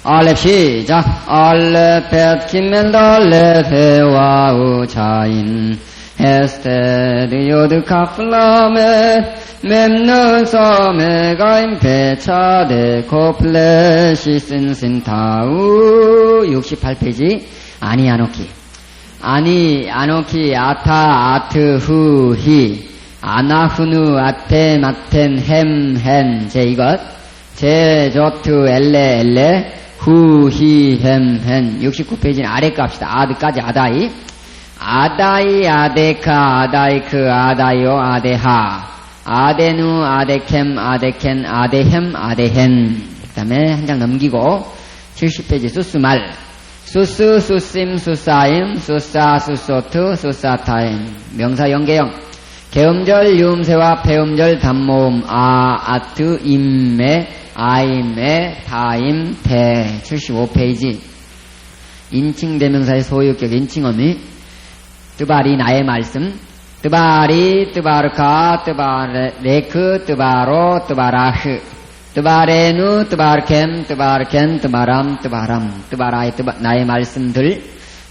알렙 시작. 알렙 벳 김멘달렙 헤와우 차인 에스테르 요드 카플라메 mem는 섬에 가임 배차대 코플레 시슨신타우 68페이지 아니 아노키 아니 아노키 아타 아트 후히 아나후누 아테 마텐 햄헨 제 이것 제 조투 엘레 엘레 후히 햄헨 69페이지는 아래 값이다. 아드까지 아다이 아다이 아데카 아다이크 아다이오 아데하 아데누 아데캠 아데켄 아데햄 아데헨 그 다음에 한 장 넘기고 70페이지 수스말 수스 수심 수사임 수사 수소트 수사타임 명사 연계형 개음절 유음새와 폐음절 단모음 아 아트 임매 아임매 다임 대 75페이지 인칭대명사의 소유격 인칭어미 뜨바리 나의 말씀 뜨바리, 뜨바르카, 뜨바레크, 뜨바로, 뜨바라흐, 뜨바레누, 뜨바르캠, 뜨바르켄, 뜨바람, 뜨바람, 뜨바라이, 나의 말씀들,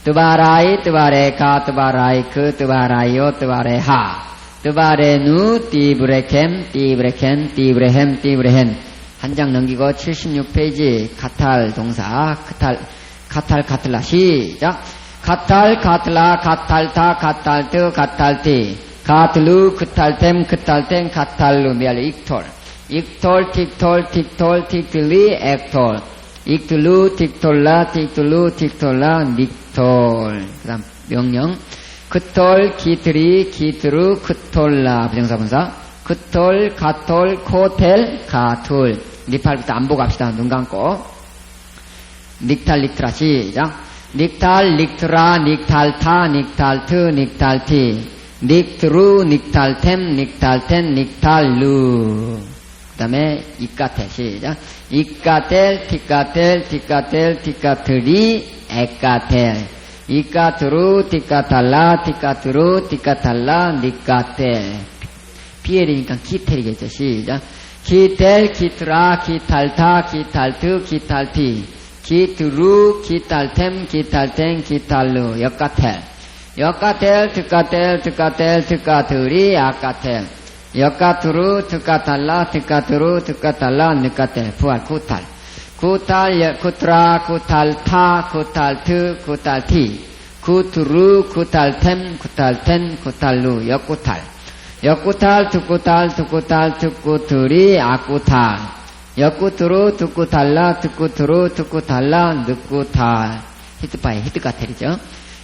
뜨바라이, 뜨바레카, 뜨바라이크, 뜨바라이오, 뜨바레하, 뜨바레누, 띠브레캠, 띠브레켄, 띠브레햄, 띠브레헨. 한 장 넘기고 76페이지 카탈 동사, 카탈라 시작. 카탈, 카틀라, 카탈타, 카탈트, 카탈티, 카틀루, 크탈템, 크탈텐, 카탈루, 미알, 익톨, 익톨, 틱톨, 틱톨, 틱틀리, 액톨, 익툴루, 틱톨라, 틱툴루, 틱톨라, 닉톨. 그 다음, 명령. 크톨, 기트리, 기트루, 크톨라, 부정사분사. 크톨, 가톨, 코텔, 가툴. 니팔부터 안보 갑시다. 눈 감고. 닉탈, 닉트라, 시작. 닉탈, 닉트라, 닉탈타, 닉탈트, 닉탈티, 닉트루, 닉탈템, 닉탈텐, 닉탈루. 그 다음에 이까텔 시작. 이까텔, 티까텔, 티까텔, 티까트리, 에까텔, 이까트루, 티까탈라, 티까트루, 티까탈라, 니까텔. 피엘이니까 기텔이겠죠. 시작. 기텔, 기트라, 기탈타, 기탈트, 기탈티, 기트루, 기탈템, 기탈텐, 기탈루, 역가텔, 역가텔, 특가텔, 특가텔, 특가트리, 아까텔, 역가트루, 특가탈라, 특가트루, 특가탈라, 느까텔, 부활, 구탈, 구탈, 구트라, 구탈타, 구탈트, 구탈티, 구트루, 구탈템, 구탈텐, 구탈루, 역구탈, 역구탈, 특구탈, 특구탈, 특구트리, 아구탈, 역구트루, 특구달라, 특구트루, 특구달라, 늑구탈. 히트파이, 히트가텔이죠.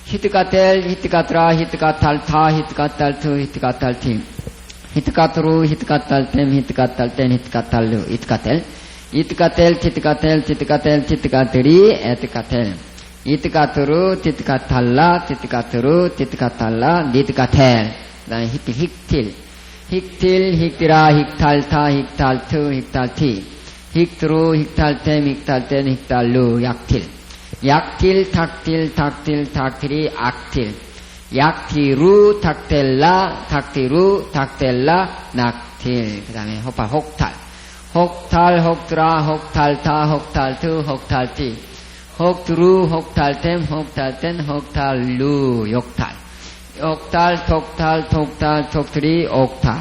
히트가텔, 히트가트라, 히트가탈타, 히트가탈트, 히트가탈티, 히트가트루, 히트가탈템, 히트가탈텐, 히트가탈루, 히트가텔, 히트가텔, 티트가텔, 티트가텔, 티트가트리, 에트가텔, 히트가트루, 티트가탈라, 티트가트루, 티트가탈라, 니트가텔. 그 다음에 힉틸, 힉틸, 힉티라, 힉탈타, 힉탈트, 힉탈티, 힉트루, 힉탈템, 힉탈텐, 힉탈루, 약틸, 약틸, 탁틸, 탁틸, 탁틸이, 악틸, 약티루, 탁텔라, 탁티루, 탁텔라, 낙틸. 그 다음에 호팔, 혹탈, 혹탈, 혹트라, 혹탈타, 혹탈트, 혹탈티, 혹트루, 혹탈템, 혹탈텐, 혹탈루, 욕탈, 욕탈, 톡탈, 톡탈, 톡트리, 옥탈,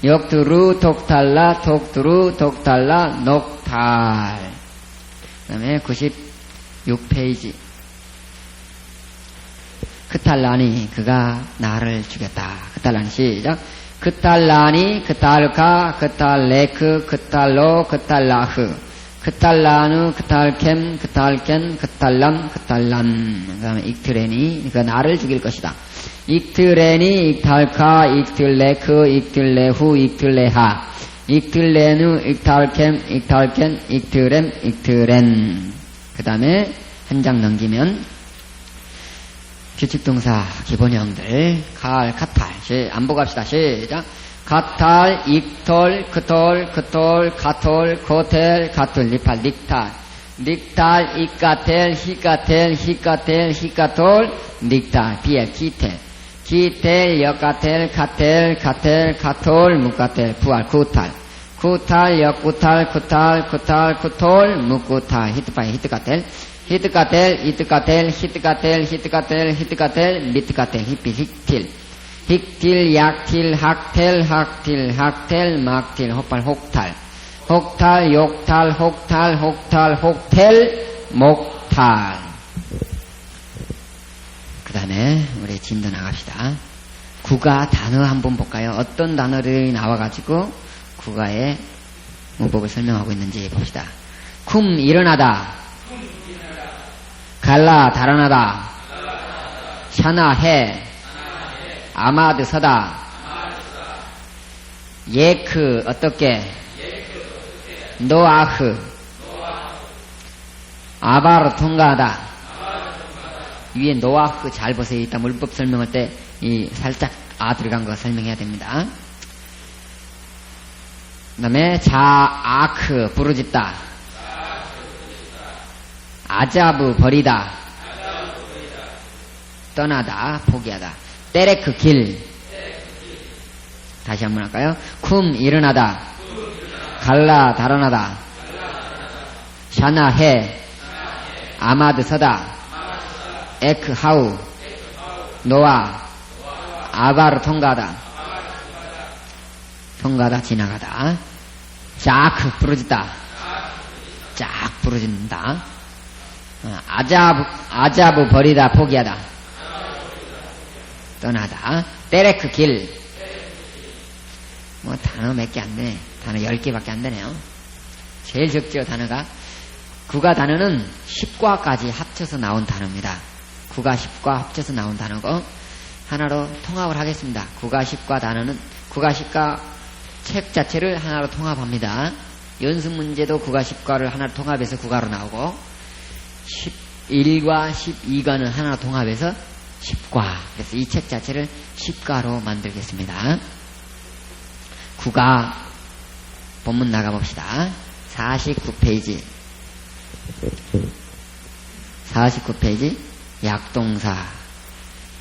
역트루, 톡탈라, 톡트루, 톡탈라, 녹탈. 그 다음에 96페이지. 크탈라니, 그가 나를 죽였다. 크탈라니, 시작. 크탈라니, 크탈카, 크탈레크, 크탈로, 크탈라흐, 크탈라누, 크탈캠, 크탈켄, 크탈람, 크탈람. 그 다음에 익트레니, 그가 나를 죽일 것이다. 익트레니, 익탈카, 익틀레크, 익틀레후, 익틀레하, 익틀레누, 익탈캠, 익탈켄, 익트렘, 익트렌. 그 다음에 한 장 넘기면 규칙동사 기본형들 칼, 카탈. 안보 갑시다. 시작. 카탈, 익톨, 크톨, 크톨, 가톨, 코텔, 가톨, 니팔, 닉탈, 닉탈, 이까텔, 히까텔, 히까텔, 히까톨, 닉탈, 비엘, 기텔, 기텔, 역가텔, 가텔, 가텔, 가톨, 무가텔, 부활, 구탈, 쿠탈, 역쿠탈, 쿠탈, 쿠탈, 쿠톨, 무쿠탈, 히트파이, 히트카텔, 히트카텔, 히트카텔, 히트카텔, 히트카텔, 히트카텔, 미트카텔, 히피, 힉틸, 힉틸, 약틸, 학텔, 학틸, 학텔, 막틸, 혹발, 혹탈, 혹탈, 욕탈, 혹탈, 혹탈, 혹텔, 목탈. 그 다음에 우리 진도 나갑시다. 국가 단어 한번 볼까요? 어떤 단어들이 나와가지고 국가의 문법을 설명하고 있는지 봅시다. 쿰 일어나다, 갈라 달아나다, 샤나 해, 아마드 서다, 예크 어떻게, 노아흐, 아바르 통과하다. 위에 노아흐 잘 보세요. 이따 물법 설명할 때 이 살짝 아 들어간 거 설명해야 됩니다. 그 다음에 자아크 부르짖다, 아자브 버리다, 떠나다 포기하다, 때레크 길. 다시 한번 할까요? 쿰 일어나다, 갈라 달아나다, 샤나 해, 아마드 서다, 에크 하우, 노아, 아바르 통과하다, 통과하다 지나가다, 자크 부르짖다, 쫙 부르짖는다, 아자브 버리다 포기하다, 떠나다, 때레크 길. 뭐 단어 몇 개 안 되네. 단어 10개밖에 안 되네요. 제일 적죠 단어가. 국가 단어는 10과까지 합쳐서 나온 단어입니다. 국가 10과 합쳐서 나온 단어고 하나로 통합을 하겠습니다. 국가 10과 단어는 국가 10과 책 자체를 하나로 통합합니다. 연습 문제도 국가 10과를 하나로 통합해서 국가로 나오고 11과 12과는 하나로 통합해서 10과. 그래서 이 책 자체를 10과로 만들겠습니다. 국가 본문 나가봅시다. 49페이지 49페이지 약동사.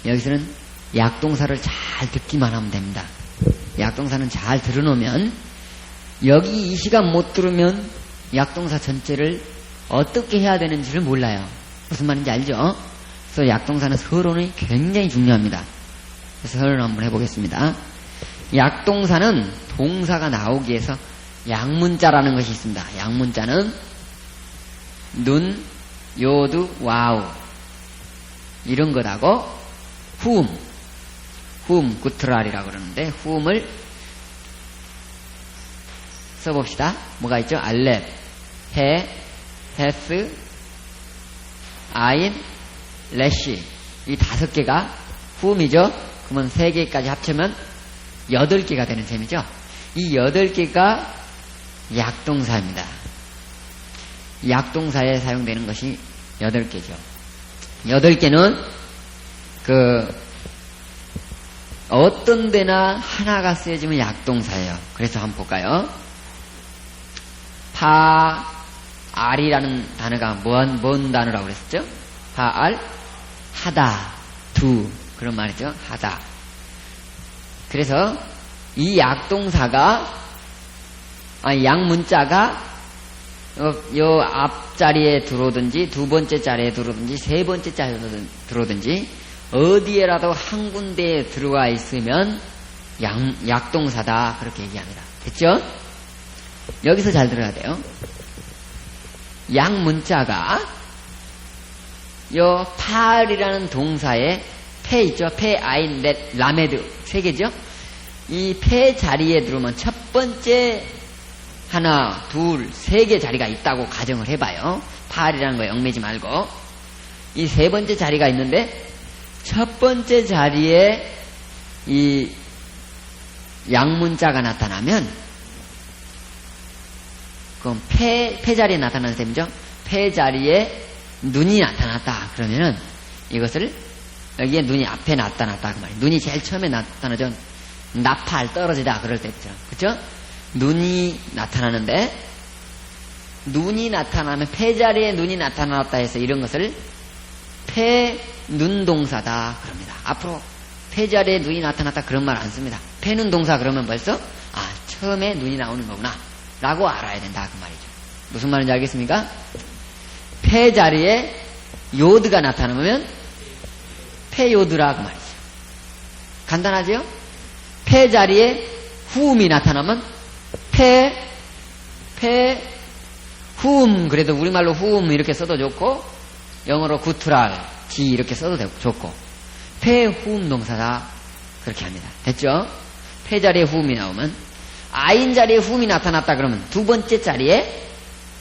여기서는 약동사를 잘 듣기만 하면 됩니다. 약동사는 잘 들어놓으면 여기 이 시간 못 들으면 약동사 전체를 어떻게 해야 되는지를 몰라요. 무슨 말인지 알죠? 그래서 약동사는 서론이 굉장히 중요합니다. 그래서 서론 한번 해보겠습니다. 약동사는 동사가 나오기 위해서 약문자라는 것이 있습니다. 약문자는 눈, 요두, 와우 이런 것하고 훔, 구트랄이라고 그러는데 훔을 써봅시다. 뭐가 있죠? 알렙, 해, 헤스, 아인, 레시 이 5개가 훔이죠. 그러면 3개까지 합치면 8개가 되는 셈이죠. 이 8개가 약동사입니다. 약동사에 사용되는 것이 8개죠. 8개는 어떤 데나 하나가 쓰여지면 약동사예요. 그래서 한번 볼까요? 파알이라는 단어가 뭔 단어라고 그랬었죠? 파알, 하다, 두 그런 말이죠. 하다. 그래서 이 약동사가 약문자가 요 앞자리에 들어오든지 두 번째 자리에 들어오든지 세 번째 자리에 들어오든지 어디에라도 한 군데에 들어와 있으면 약동사다 그렇게 얘기합니다. 됐죠? 여기서 잘 들어야 돼요. 약문자가 요 팔이라는 동사에 페 있죠? 페, 아인, 렛, 라메드 3개죠? 이 페 자리에 들어오면 첫 번째 하나, 둘, 3개 자리가 있다고 가정을 해봐요. 팔이라는 거 얽매지 말고 이 3번째 자리가 있는데 첫 번째 자리에 이 약문자가 나타나면 그럼 페 자리에 나타나는 셈이죠. 페 자리에 눈이 나타났다. 그러면은 이것을 여기에 눈이 앞에 나타났다 그 말이에요. 눈이 제일 처음에 나타나죠. 나팔 떨어지다 그럴 때 있죠. 그렇죠? 눈이 나타나는데 눈이 나타나면 페 자리에 눈이 나타났다 해서 이런 것을 페 눈동사다 그럽니다. 앞으로 페 자리에 눈이 나타났다 그런 말 안 씁니다. 페 눈동사 그러면 벌써 처음에 눈이 나오는 거구나 라고 알아야 된다 그 말이죠. 무슨 말인지 알겠습니까? 폐 자리에 요드가 나타나면 폐요드라 그 말이죠. 간단하죠? 폐 자리에 후음이 나타나면 후음, 그래도 우리말로 후음 이렇게 써도 좋고 영어로 구투랄 지 이렇게 써도 좋고 폐후음 동사다 그렇게 합니다. 됐죠? 폐 자리에 후음이 나오면 아인 자리에 후음이 나타났다 그러면 두 번째 자리에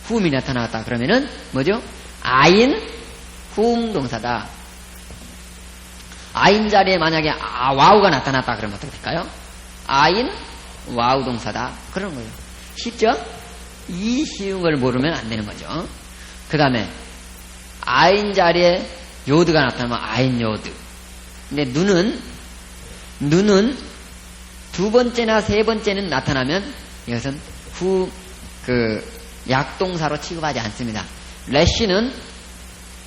후음이 나타났다 그러면은 뭐죠? 아인 후음 동사다. 아인 자리에 만약에 와우가 나타났다 그러면 어떻게 될까요? 아인 와우 동사다 그런 거예요. 쉽죠? 이 쉬운 걸 모르면 안 되는 거죠. 그 다음에 아인 자리에 요드가 나타나면 아인 요드. 근데 눈은 두 번째나 세 번째는 나타나면 이것은 약동사로 취급하지 않습니다. 래쉬는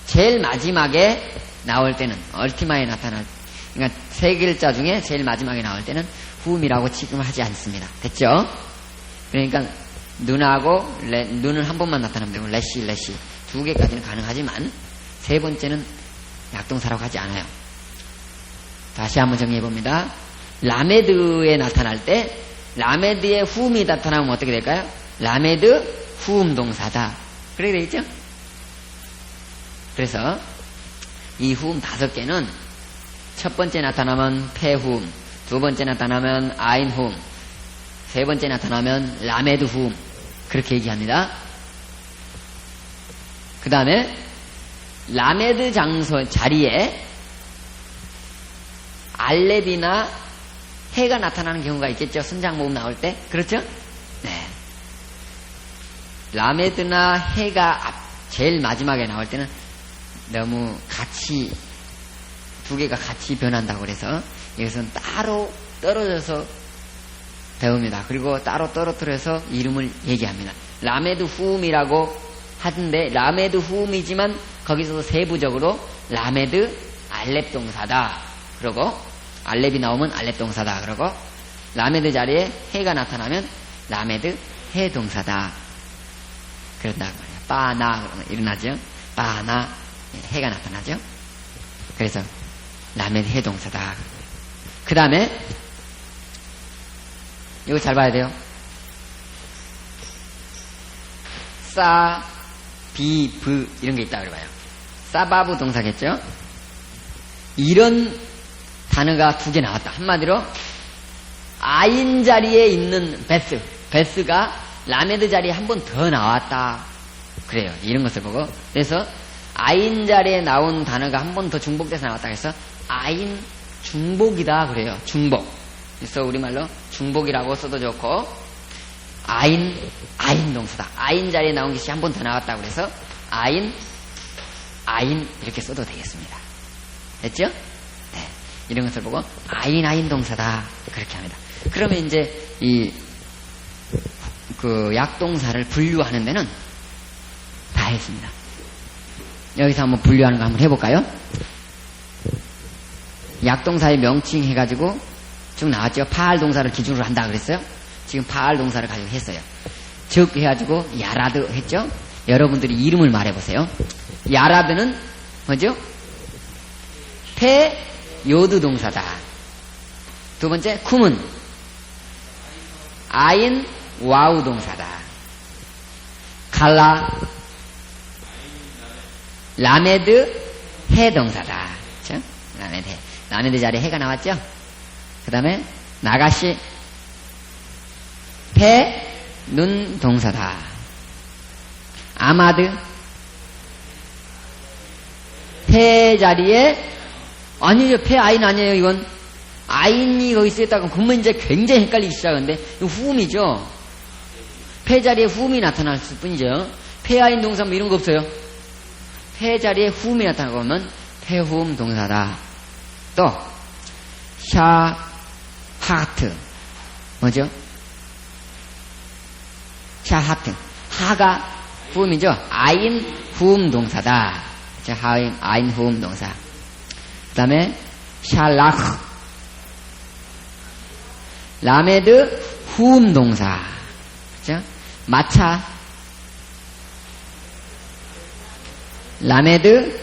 제일 마지막에 나올 때는 얼티마에 그러니까 세 글자 중에 제일 마지막에 나올 때는 후음이라고 취급하지 않습니다. 됐죠? 그러니까 눈은 한 번만 나타나면 되고 래쉬 두 개까지는 가능하지만 세 번째는 약동사라고 하지 않아요. 다시 한번 정리해봅니다. 라메드에 나타날 때 라메드에 후음이 나타나면 어떻게 될까요? 라메드 후음 동사다. 그렇게 되겠죠? 그래서 이 후음 5개는 첫 번째 나타나면 폐후음, 두 번째 나타나면 아인 후음, 세 번째 나타나면 라메드 후음 그렇게 얘기합니다. 그 다음에 라메드 자리에 알렙이나 해가 나타나는 경우가 있겠죠. 순장모음 나올 때. 그렇죠? 네. 라메드나 해가 제일 마지막에 나올 때는 너무 두 개가 같이 변한다고 그래서 이것은 따로 떨어져서 배웁니다. 그리고 따로 떨어뜨려서 이름을 얘기합니다. 라메드 후음이라고 하던데 라메드 후음이지만 거기서도 세부적으로 라메드 알렙 동사다. 그러고 알렙이 나오면 알렙 동사다. 그러고 라메드 자리에 해가 나타나면 라메드 해 동사다. 그런다 말이에요. 빠나 그러면 일어나죠. 빠나 해가 나타나죠. 그래서 라메드 해 동사다. 그 다음에 이거 잘 봐야 돼요. 싸, 비, 브 이런 게 있다 그래봐요. 싸바브 동사겠죠. 이런 단어가 2개 나왔다. 한마디로 아인 자리에 있는 베스가 라메드 자리에 한 번 더 나왔다. 그래요. 이런 것을 보고 그래서 아인 자리에 나온 단어가 한 번 더 중복돼서 나왔다 해서 아인 중복이다 그래요. 중복. 그래서 우리말로 중복이라고 써도 좋고 아인 동사다. 아인 자리에 나온 것이 한 번 더 나왔다고 그래서 아인 이렇게 써도 되겠습니다. 됐죠? 네. 이런 것을 보고 아인 동사다 그렇게 합니다. 그러면 이제 그 약동사를 분류하는 데는 다 했습니다. 여기서 한번 분류하는 거 한번 해볼까요? 약동사의 명칭 해가지고 쭉 나왔죠. 파할 동사를 기준으로 한다 그랬어요. 지금 파할 동사를 가지고 했어요. 즉 해가지고 야라드 했죠. 여러분들이 이름을 말해보세요. 야라드는 뭐죠? 폐 요드 동사다. 두 번째 쿰은 아인 와우 동사다. 칼라 라메드 해 동사다. 그렇죠? 라메드 자리에 해가 나왔죠. 그 다음에 나가시 폐 눈 동사다. 아마드 폐 자리에 아니죠. 폐 아인 아니에요. 이건 아인이 거기 쓰였다고 그러면 이제 굉장히 헷갈리기 시작하는데 이거 후음이죠. 폐 자리에 후음이 나타날 뿐이죠. 폐 아인 동사 뭐 이런 거 없어요. 폐 자리에 후음이 나타나고 하면 폐후음 동사다. 또 샤 하트 뭐죠? 샤 하트 하가 후음이죠. 아인 후음 동사다. 자, 아인 후음 동사. 그 다음에 샬라흐 라메드 후음 동사. 그죠? 마차, 라메드,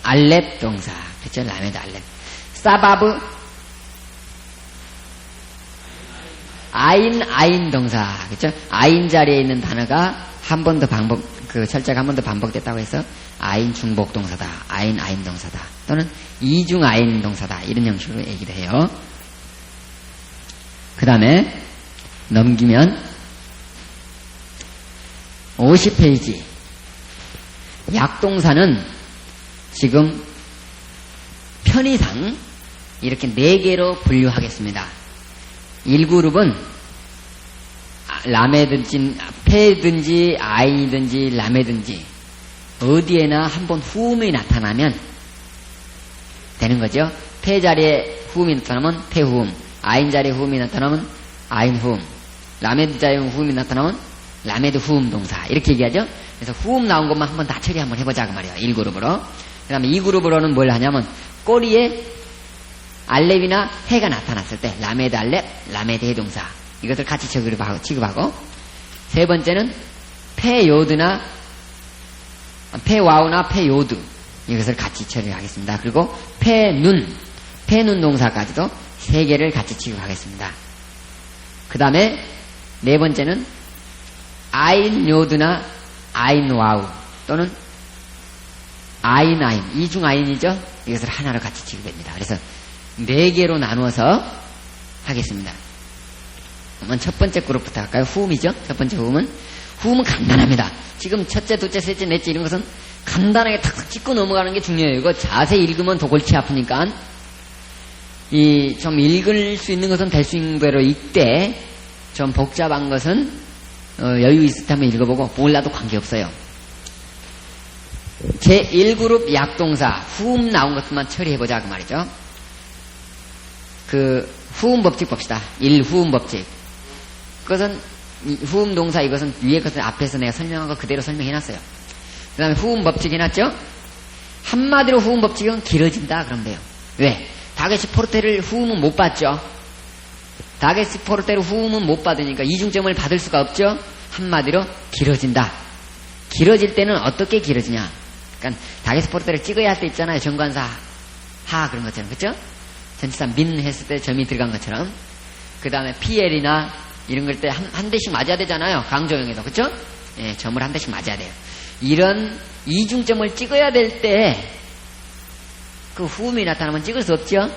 알렙 동사. 그렇죠? 라메드, 알렙. 사바브, 아인 동사. 그렇죠? 아인 자리에 있는 단어가 한 번 더 철자가 한 번 더 반복됐다고 해서 아인 중복 동사다. 아인 동사다. 또는 이중 아인 동사다. 이런 형식으로 얘기를 해요. 그 다음에 넘기면 50페이지. 약동사는 지금 편의상 이렇게 4개로 분류하겠습니다. 1그룹은 라메든지 페든지 아이든지 라메든지 어디에나 한번 후음이 나타나면 되는 거죠. 페 자리에 후음이 나타나면 페후음, 아인 자리에 후음이 나타나면 아인 후음, 라메드 자리에 후음이 나타나면 라메드 후음 동사 이렇게 얘기하죠. 그래서 후음 나온 것만 한번 다 처리 한번 해보자 그 말이에요. 1그룹으로. 그 다음에 2그룹으로는 뭘 하냐면 꼬리에 알렙이나 해가 나타났을 때 라메드 알렙, 라메드 해 동사 이것을 같이 취급하고 세 번째는 페요드나 페와우나 페요드 이것을 같이 처리하겠습니다. 그리고 페눈 동사까지도 3개를 같이 취급하겠습니다. 그 다음에 네 번째는 아인 요드나 아인 와우 또는 아인 이중 아인이죠. 이것을 하나로 같이 취급합니다. 그래서 4개로 나누어서 하겠습니다. 그러면 첫 번째 그룹부터 할까요? 후음이죠. 첫 번째 후음은 간단합니다. 지금 첫째, 둘째, 셋째, 넷째 이런 것은 간단하게 탁탁 짚고 넘어가는 게 중요해요. 이거 자세히 읽으면 더 골치 아프니까 좀 읽을 수 있는 것은 될 수 있는 대로 읽되 좀 복잡한 것은 여유 있을 때 한번 읽어보고 몰라도 관계없어요. 제1그룹 약동사 후음 나온 것만 처리해보자 그 말이죠. 그 후음 법칙 봅시다. 1후음 법칙. 그것은 후음 동사 이것은 위에 것은 앞에서 내가 설명한 거 그대로 설명해놨어요. 그 다음에 후음 법칙 해놨죠. 한마디로 후음 법칙은 길어진다 그러면 돼요. 왜? 다게시 포르테를 후음은 못 받죠. 다게시 포르테를 후음은 못 받으니까 이중점을 받을 수가 없죠. 한마디로 길어진다. 길어질 때는 어떻게 길어지냐. 그러니까 다게시 포르테를 찍어야 할 때 있잖아요. 정관사 하 그런 것처럼. 그렇죠? 전치사 민 했을 때 점이 들어간 것처럼. 그 다음에 PL이나 이런 걸 때 한 대씩 맞아야 되잖아요. 강조형에도. 그쵸? 예, 점을 한 대씩 맞아야 돼요. 이런 이중점을 찍어야 될 때 그 후음이 나타나면 찍을 수 없죠?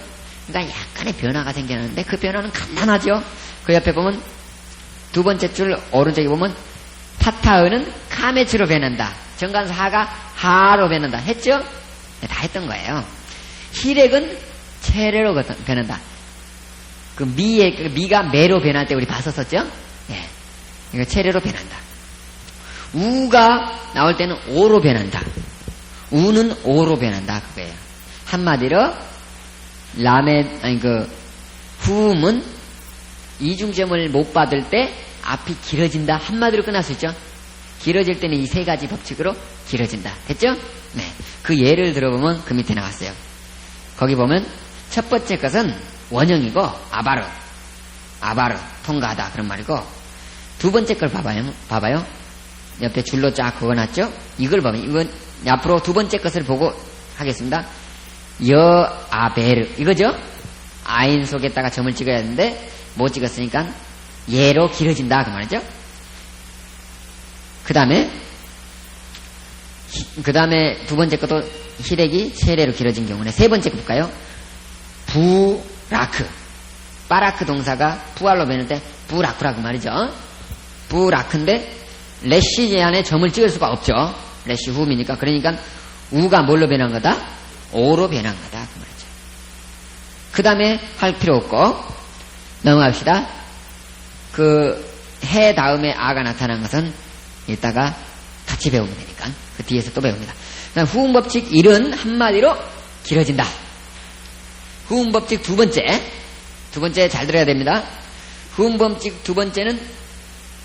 그러니까 약간의 변화가 생기는데 그 변화는 간단하죠? 그 옆에 보면 두 번째 줄 오른쪽에 보면 파타흐는 카메츠로 변한다. 정관사 하가 하로 변한다. 했죠? 네, 다 했던 거예요. 히렉은 체레로 변한다. 그 미가 매로 변할 때 우리 봤었었죠? 예. 이거 체레로 변한다. 우가 나올 때는 오로 변한다. 우는 오로 변한다. 그거예요. 한마디로 후음은 이중점을 못 받을 때 앞이 길어진다. 한마디로 끝날 수 있죠? 길어질 때는 이 3가지 법칙으로 길어진다. 됐죠? 네. 그 예를 들어보면 그 밑에 나왔어요. 거기 보면 첫 번째 것은 원형이고 아바르 통과하다 그런 말이고 두 번째 걸 봐봐요. 옆에 줄로 쫙 그어놨죠? 이걸 보면 이건 앞으로 두 번째 것을 보고 하겠습니다. 아베르 이거죠? 아인 속에다가 점을 찍어야 하는데 못 찍었으니까 예로 길어진다 그 말이죠. 그 다음에 두 번째 것도 히렉이 체레로 길어진 경우네. 세 번째 거 볼까요? 부라크 빠라크 동사가 부알로 변할 때 부라크라고 말이죠. 부라크인데 레시 제한에 점을 찍을 수가 없죠. 레시 후음이니까. 그러니까 우가 뭘로 변한 거다? 오로 변한 거다 그 말이죠. 그 다음에 할 필요 없고 넘어갑시다. 그 해 다음에 아가 나타난 것은 이따가 같이 배우면 되니까 그 뒤에서 또 배웁니다. 그다음 후음 법칙 1은 한마디로 길어진다. 후음 법칙 두 번째 잘 들어야 됩니다. 후음 법칙 두 번째는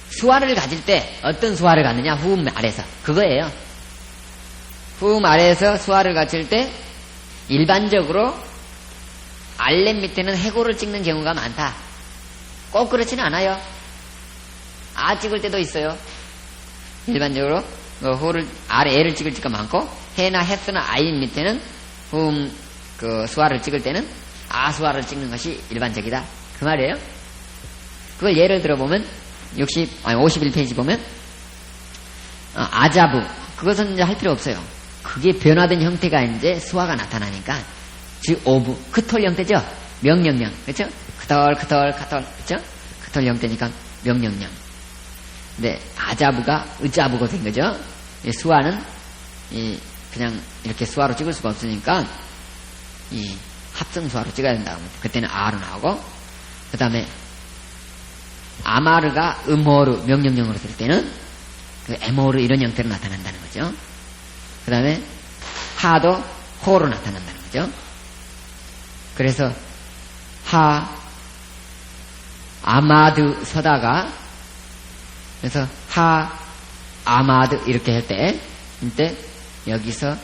수화를 가질 때 어떤 수화를 갖느냐? 후음 아래에서 그거예요. 후음 아래에서 수화를 가질 때 일반적으로 알렙 밑에는 해고를 찍는 경우가 많다. 꼭 그렇지는 않아요. 아 찍을 때도 있어요. 일반적으로 호를 아래 애를 찍을 때가 많고 해나 헤스나 아인 밑에는 수화를 찍을 때는 아수화를 찍는 것이 일반적이다. 그 말이에요. 그걸 예를 들어보면 51페이지 보면 아자부 그것은 이제 할 필요 없어요. 그게 변화된 형태가 이제 수화가 나타나니까 즉 오부 크톨 형태죠. 명령령 그렇죠? 크톨 그렇죠? 크톨 형태니까 명령령. 근데 아자부가 의자부가 된 거죠. 수화는 그냥 이렇게 수화로 찍을 수가 없으니까 이 합성 수화로 찍어야 된다고. 그때는 아로 나오고 그 다음에 아마르가 음호르 명령령으로 쓸 때는 그 에모르 이런 형태로 나타난다는 거죠. 그 다음에 하도 호로 나타난다는 거죠. 그래서 아마드 서다가 그래서 아마드 이렇게 할 때 이때 여기서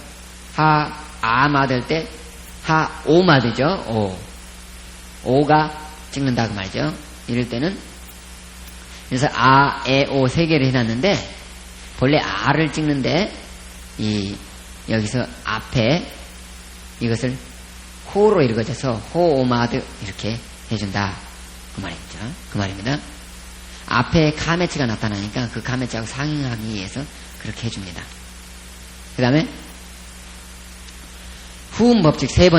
아마드 할 때 오마드죠. 오가 찍는다 그 말이죠. 이럴 때는 그래서 오 세 개를 해놨는데 본래 아를 찍는데 여기서 앞에 이것을 호로 읽어져서 호오마드 이렇게 해준다 그 말이죠. 그 말입니다. 앞에 가메치가 나타나니까 그 가메치하고 상응하기 위해서 그렇게 해줍니다. 그 다음에 후음법칙 세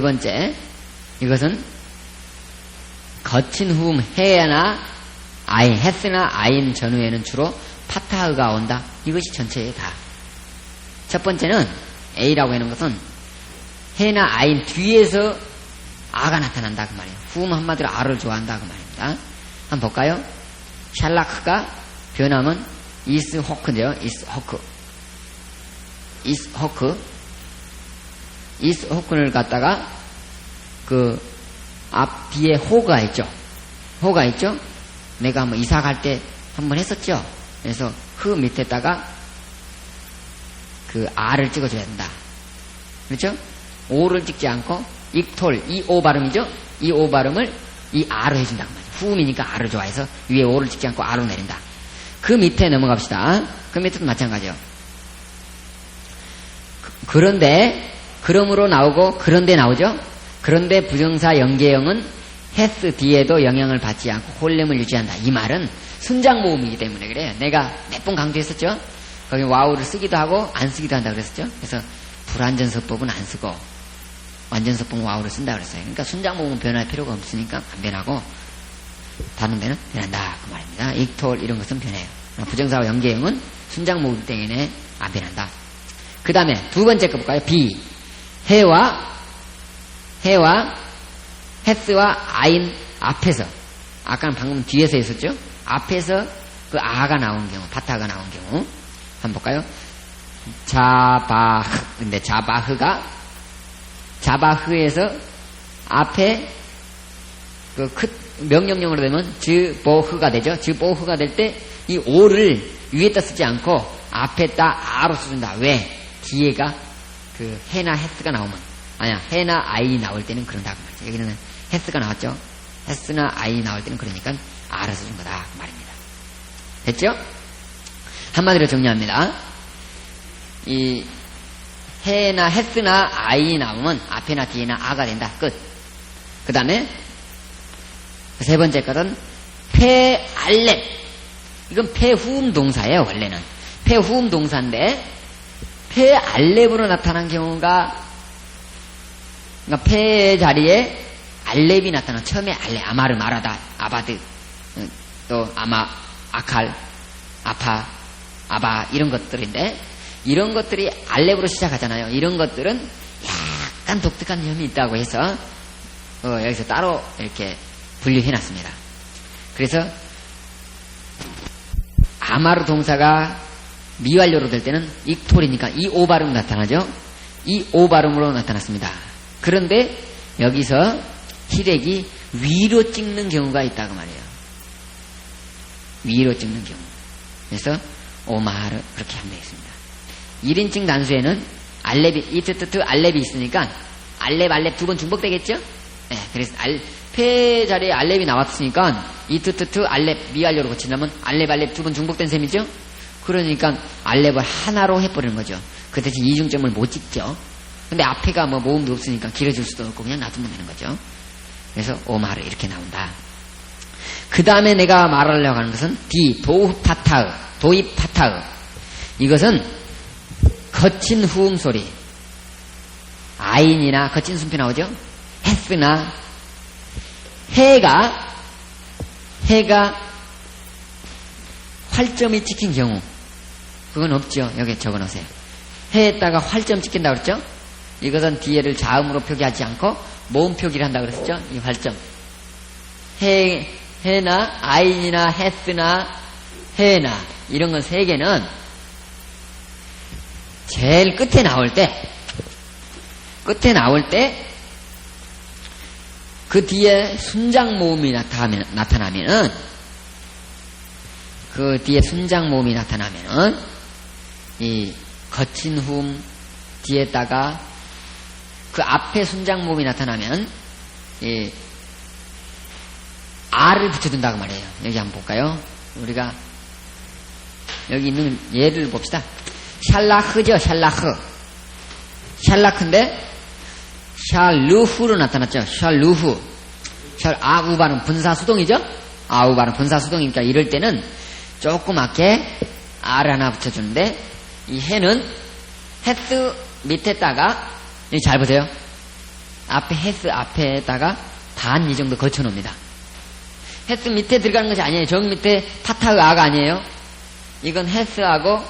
번째 이것은 거친 후음 해나 아인 헤스나 아인 전후에는 주로 파타흐가 온다. 이것이 전체에 다. 첫 번째는 A라고 해놓은 것은 해나 아인 뒤에서 아가 나타난다 그 말이에요. 후음 한마디로 아를 좋아한다 그 말입니다. 한번 볼까요? 샬라크가 변하면 이스호크죠. 이스호크를 갖다가 그 앞 뒤에 호가 있죠. 내가 한번 이사 갈 때 한번 했었죠. 그래서 그 밑에다가 그 아를 찍어줘야 된다. 그렇죠? 오를 찍지 않고 익톨 이 오 발음이죠. 이 오 발음을 이 아로 해준다 그 말이죠. 후음이니까 아를 좋아해서 위에 오를 찍지 않고 아로 내린다. 그 밑에 넘어갑시다. 그 밑에도 마찬가지요. 그런데 그러므로 나오고 그런데 나오죠. 그런데 부정사 연계형은 헤스 뒤에도 영향을 받지 않고 홀렘을 유지한다. 이 말은 순장 모음이기 때문에 그래요. 내가 몇 번 강조했었죠. 거기 와우를 쓰기도 하고 안 쓰기도 한다 그랬었죠. 그래서 불완전서법은 안 쓰고 완전서법은 와우를 쓴다 그랬어요. 그러니까 순장 모음은 변할 필요가 없으니까 안 변하고 다른 데는 변한다 그 말입니다. 익톨 이런 것은 변해요. 부정사와 연계형은 순장 모음 때문에 안 변한다. 그 다음에 두 번째 거 볼까요? B 해와 헤스와 아인 앞에서 아까는 방금 뒤에서 했었죠. 앞에서 그 아가 나온 경우 파타가 나온 경우 한번 볼까요? 자바흐 근데 자바흐에서 앞에 그 명령형으로 되면 즈보흐가 되죠. 즈보흐가 될 때 이 오를 위에다 쓰지 않고 앞에다 아로 써준다. 왜? 뒤에가 그 해나 헤스가 나오면 해나 아이 나올 때는 그런다고 말이죠. 여기는 헤스가 나왔죠. 헤스나 아이 나올 때는 그러니까 아를 써준 거다 그 말입니다. 됐죠? 한마디로 정리합니다. 이 해나 헤스나 아이 나오면 앞에나 뒤에나 아가 된다. 끝. 그 다음에 세 번째 것은 폐알렙. 이건 폐후음 동사예요. 원래는 폐후음 동사인데 폐알렙으로 나타난 경우가 그러니까 폐 자리에 알렙이 나타나. 처음에 알렙, 아마르, 마라다, 아바드, 또 아마, 아칼, 아파, 아바 이런 것들인데 이런 것들이 알렙으로 시작하잖아요. 이런 것들은 약간 독특한 점이 있다고 해서 여기서 따로 이렇게 분류해놨습니다. 그래서 아마르 동사가 미완료로 될 때는 익톨이니까 이 오 발음 나타나죠. 이 오 발음으로 나타났습니다. 그런데 여기서 히렉이 위로 찍는 경우가 있다고 말이에요. 위로 찍는 경우. 그래서 오마하르 그렇게 하면 되겠습니다. 1인칭 단수에는 알렙이 이트트트 알렙이 있으니까 알렙 두 번 중복되겠죠? 네, 그래서 폐 자리에 알렙이 나왔으니까 이트트트 알렙 미알료로 고친다면 알렙 알렙 두 번 중복된 셈이죠. 그러니까 알렙을 하나로 해버리는 거죠. 그 대신 이중점을 못 찍죠. 근데 앞에가 뭐 모음도 없으니까 길어질 수도 없고 그냥 놔두면 되는 거죠. 그래서 오마르 이렇게 나온다. 그 다음에 내가 말하려고 하는 것은 도흡파타으, 도입파타으. 이것은 거친 후음 소리. 아인이나 거친 숨피 나오죠. 헤스나 해가 활점이 찍힌 경우 그건 없죠. 여기 적어놓으세요. 해에다가 활점 찍힌다고 그랬죠. 이것은 뒤에를 자음으로 표기하지 않고 모음 표기를 한다고 그랬죠. 이 활점 해나 아인이나 헤스나 해나 이런 건 세 개는 제일 끝에 나올 때 그 뒤에 순장 모음이 나타나면은 이 거친 훔 뒤에다가 그 앞에 순장 모음이 나타나면 이 R을 붙여준다고 말이에요. 여기 한번 볼까요? 우리가 여기 있는 예를 봅시다. 샬라흐죠. 샬라흐인데 샬루후로 나타났죠. 샬루후. 아우 발음 분사수동이죠. 아우 발음 분사수동이니까 이럴 때는 조그맣게 R 하나 붙여주는데 이 해는 헤스 밑에다가 잘 보세요. 앞에 헤스 앞에다가 반 이 정도 걸쳐놓습니다. 헤스 밑에 들어가는 것이 아니에요. 저기 밑에 파타의 아가 아니에요. 이건 헤스하고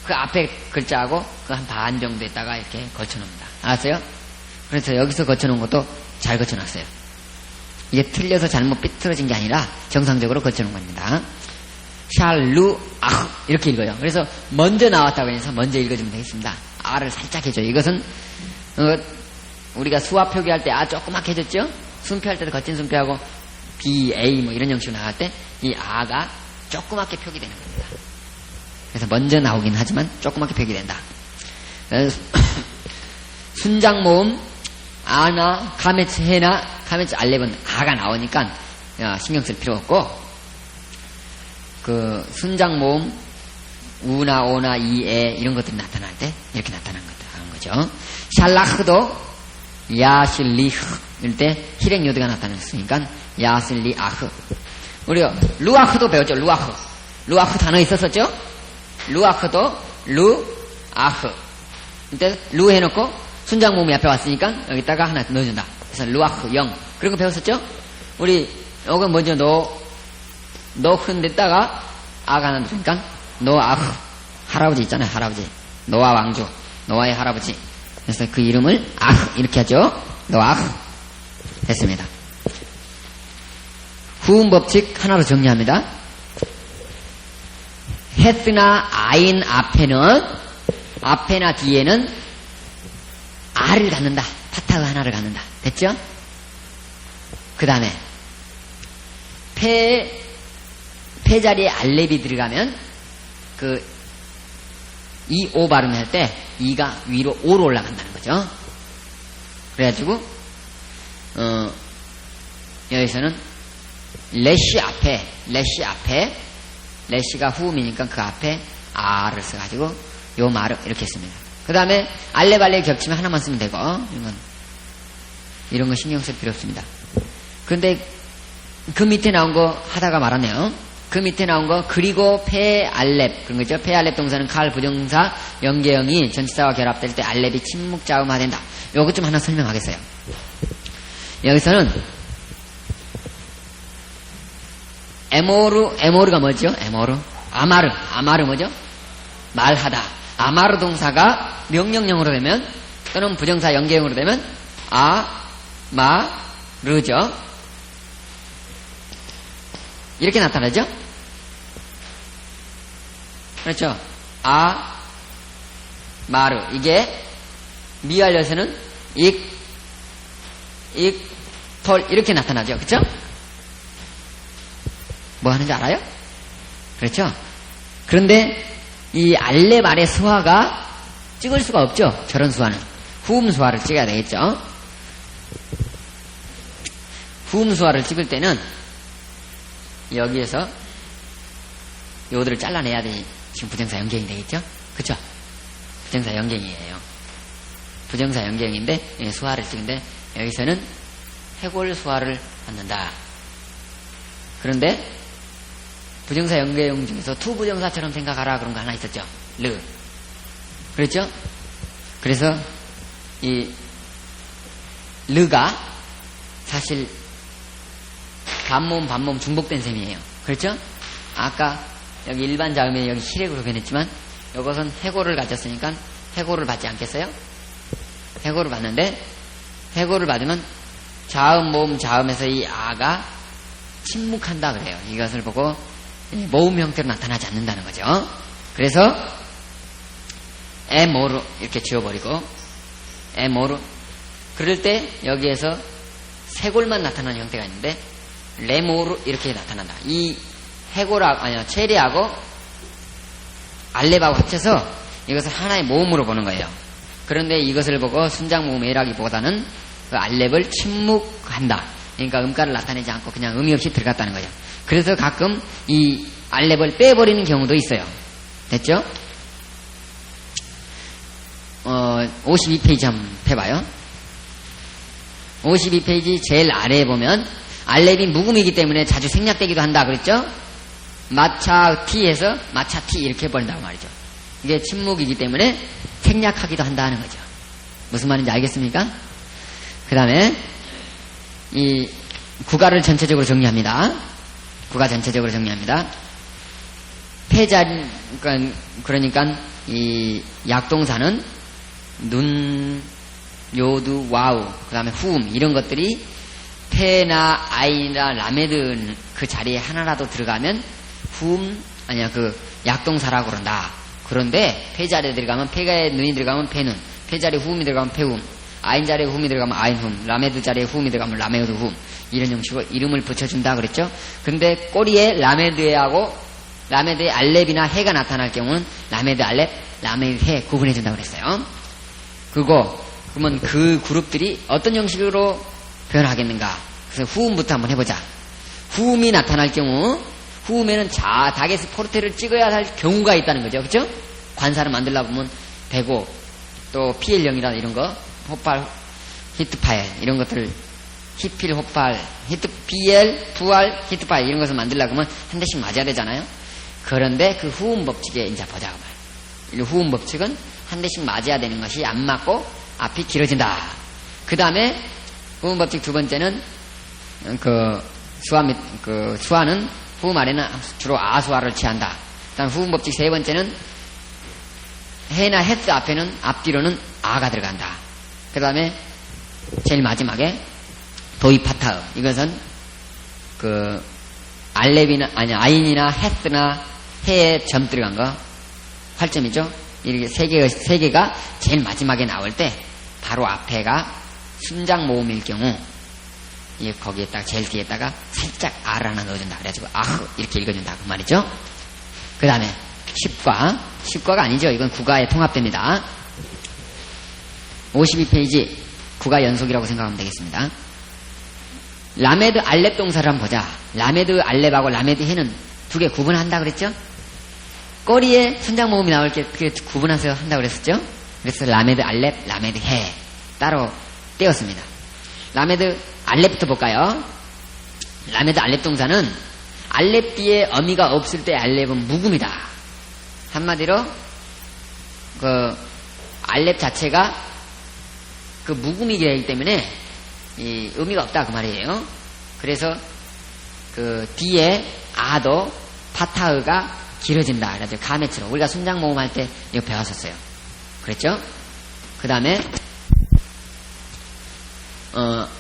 그 앞에 글자하고 그 한 반 정도에다가 이렇게 걸쳐놓습니다. 알았어요? 그래서 여기서 걸쳐놓은 것도 잘 걸쳐놨어요. 이게 틀려서 잘못 삐뚤어진 게 아니라 정상적으로 걸쳐놓은 겁니다. 샬루 아흐 이렇게 읽어요. 그래서 먼저 나왔다고 해서 먼저 읽어주면 되겠습니다. 아를 살짝 해줘요. 이것은 우리가 수화 표기할 때 아 조그맣게 해줬죠? 순표할 때도 거친 순표하고 B, A 뭐 이런 형식으로 나갈 때 이 아가 조그맣게 표기되는 겁니다. 그래서 먼저 나오긴 하지만 조그맣게 표기된다. 순장 모음 아나 가메츠 해나 가메츠 알렙은 아가 나오니까 신경 쓸 필요 없고 그 순장 모음 우나 오나 이에 이런 것들이 나타날 때 이렇게 나타나는 거죠. 샬라흐도 야실리흐 이럴 때 히렉 요드가 나타났으니까 야실리아흐. 우리가 루아흐도 배웠죠. 루아흐 단어 있었었죠. 루아흐도 루아흐. 이때 루 해놓고 순장 모음이 앞에 왔으니까 여기다가 하나 넣어준다. 그래서 루아흐 영 그런 거 배웠었죠. 우리 요거 먼저 노흔 됐다가 아가 하나 넣으니까 노아흐 할아버지 있잖아요. 할아버지 노아 왕조 노아의 할아버지. 그래서 그 이름을 아흐 이렇게 하죠. 노아흐 됐습니다. 후음 법칙 하나로 정리합니다. 헤스나 아인 앞에나 뒤에는 R을 갖는다. 파타그 하나를 갖는다. 됐죠? 그 다음에 폐 자리에 알렙이 들어가면 이 오 발음할 때 이가 위로 오로 올라간다는 거죠. 그래가지고 여기서는 레시가 후음이니까 그 앞에 R을 써가지고 요 말을 이렇게 했습니다. 그 다음에 알렙 겹치면 하나만 쓰면 되고 이런 거 신경 쓸 필요 없습니다. 그런데 그 밑에 나온 거 하다가 말았네요. 그 밑에 나온 거 그리고 폐알렙 그런 거죠. 폐알렙 동사는 칼 부정사 연계형이 전치사와 결합될 때 알렙이 침묵자음화된다. 요것 좀 하나 설명하겠어요. 여기서는 에모르가 뭐죠? 아마르 뭐죠? 말하다. 아마르 동사가 명령형으로 되면 또는 부정사 연계형으로 되면 아마르죠. 이렇게 나타나죠? 그렇죠? 아마르 이게 미알려서는 톨 이렇게 나타나죠. 그렇죠? 뭐 하는지 알아요? 그렇죠? 그런데 이 알렙 아래 수화가 찍을 수가 없죠. 저런 수화는 후음 수화를 찍어야 되겠죠. 후음 수화를 찍을 때는 여기에서 요들을 잘라내야 돼. 지금 부정사 연경이 되겠죠? 그쵸? 부정사 연경이에요. 부정사 연경인데, 수화를 찍는데, 여기서는 해골 수화를 받는다. 그런데, 부정사 연경 중에서 투부정사처럼 생각하라 그런 거 하나 있었죠? 르. 그렇죠? 그래서, 이, 르가 사실, 반몸 중복된 셈이에요. 그렇죠? 아까, 여기 일반 자음에 여기 희rek으로 변했지만, 이것은 해골을 가졌으니까 해골을 받지 않겠어요? 해골을 받는데 해골을 받으면 자음 모음 자음에서 이 아가 침묵한다 그래요. 이것을 보고 모음 형태로 나타나지 않는다는 거죠. 그래서 에모르 이렇게 지워버리고 에모르 그럴 때 여기에서 세골만 나타나는 형태가 있는데 레모르 이렇게 나타난다. 이 해골하고 아니요 체리하고 알렙하고 합쳐서 이것을 하나의 모음으로 보는 거예요. 그런데 이것을 보고 순장 모음이라기보다는 그 알렙을 침묵한다. 그러니까 음가를 나타내지 않고 그냥 의미 없이 들어갔다는 거죠. 그래서 가끔 이 알렙을 빼버리는 경우도 있어요. 됐죠? 52페이지 한번 펴봐요. 52페이지 제일 아래에 보면 알렙이 묵음이기 때문에 자주 생략되기도 한다 그랬죠? 마차 티에서 마차 티 이렇게 해버린다고 말이죠. 이게 침묵이기 때문에 생략하기도 한다는 거죠. 무슨 말인지 알겠습니까? 그 다음에 이 구가를 전체적으로 정리합니다. 구가 전체적으로 정리합니다. 폐자 그러니까 이 약동사는 눈, 요두, 와우, 그 다음에 후음 이런 것들이 페나 아이나 라메드 그 자리에 하나라도 들어가면 후음 아니야 그 약동사라고 그런다. 그런데 폐 자리에 들어가면 폐가에 눈이 들어가면 폐눈, 폐 자리에 후음이 들어가면 폐후음, 아인 자리에 후음이 들어가면 아인후음, 라메드 자리에 후음이 들어가면 라메드 후음 이런 형식으로 이름을 붙여준다 그랬죠. 근데 꼬리에 라메드하고 라메드의 알렙이나 해가 나타날 경우는 라메드 알렙, 라메드 해 구분해준다 그랬어요. 그리고 그러면 그 그룹들이 어떤 형식으로 변하겠는가? 그래서 후음부터 한번 해보자. 후음이 나타날 경우 후음에는 다게스 포르테를 찍어야 할 경우가 있다는 거죠. 그렇죠? 관사를 만들려고 보면 되고 또 PL0이라 이런 거 호팔, 히트파엘 이런 것들 히필, 호팔, 히트, BL, 부알, 히트파엘 이런 것을 만들려고 하면 한 대씩 맞아야 되잖아요. 그런데 그 후음 법칙에 이제 보자고 말이에요. 후음 법칙은 한 대씩 맞아야 되는 것이 안 맞고 앞이 길어진다. 그 다음에 후음 법칙 두 번째는 수화는 후음 아래는 주로 아수화를 취한다. 다음 후음 법칙 세 번째는 해나 헤스 앞에는 앞뒤로는 아가 들어간다. 그 다음에 제일 마지막에 도입파타음 이것은 알렙이나 아니 아인이나 헤스나 해에 점 들어간 거 8점이죠. 이렇게 세 개가 제일 마지막에 나올 때 바로 앞에가 순장 모음일 경우 거기에다가 제일 뒤에다가 살짝 아를 하나 넣어준다. 그래가지고 아흐 이렇게 읽어준다 그 말이죠. 그 다음에 10과가 아니죠. 이건 구가에 통합됩니다. 52페이지 구가 연속이라고 생각하면 되겠습니다. 라메드 알렙 동사를 한번 보자. 라메드 알렙하고 라메드 해는 두 개 구분한다 그랬죠? 꼬리에 순장 모음이 나올 때 그게 구분해서 한다고 그랬었죠? 그래서 라메드 알렙, 라메드 해 따로 떼었습니다. 라메드 알렙부터 볼까요? 라메드 알렙 동사는 알렙 뒤에 어미가 없을 때 알렙은 묵음이다. 한마디로 알렙 자체가 묵음이 되기 때문에 이 의미가 없다 그 말이에요. 그래서 뒤에 아도 파타흐가 길어진다. 그래서 가메츠로 우리가 순장 모음할 때 이거 배웠었어요. 그랬죠? 그 다음에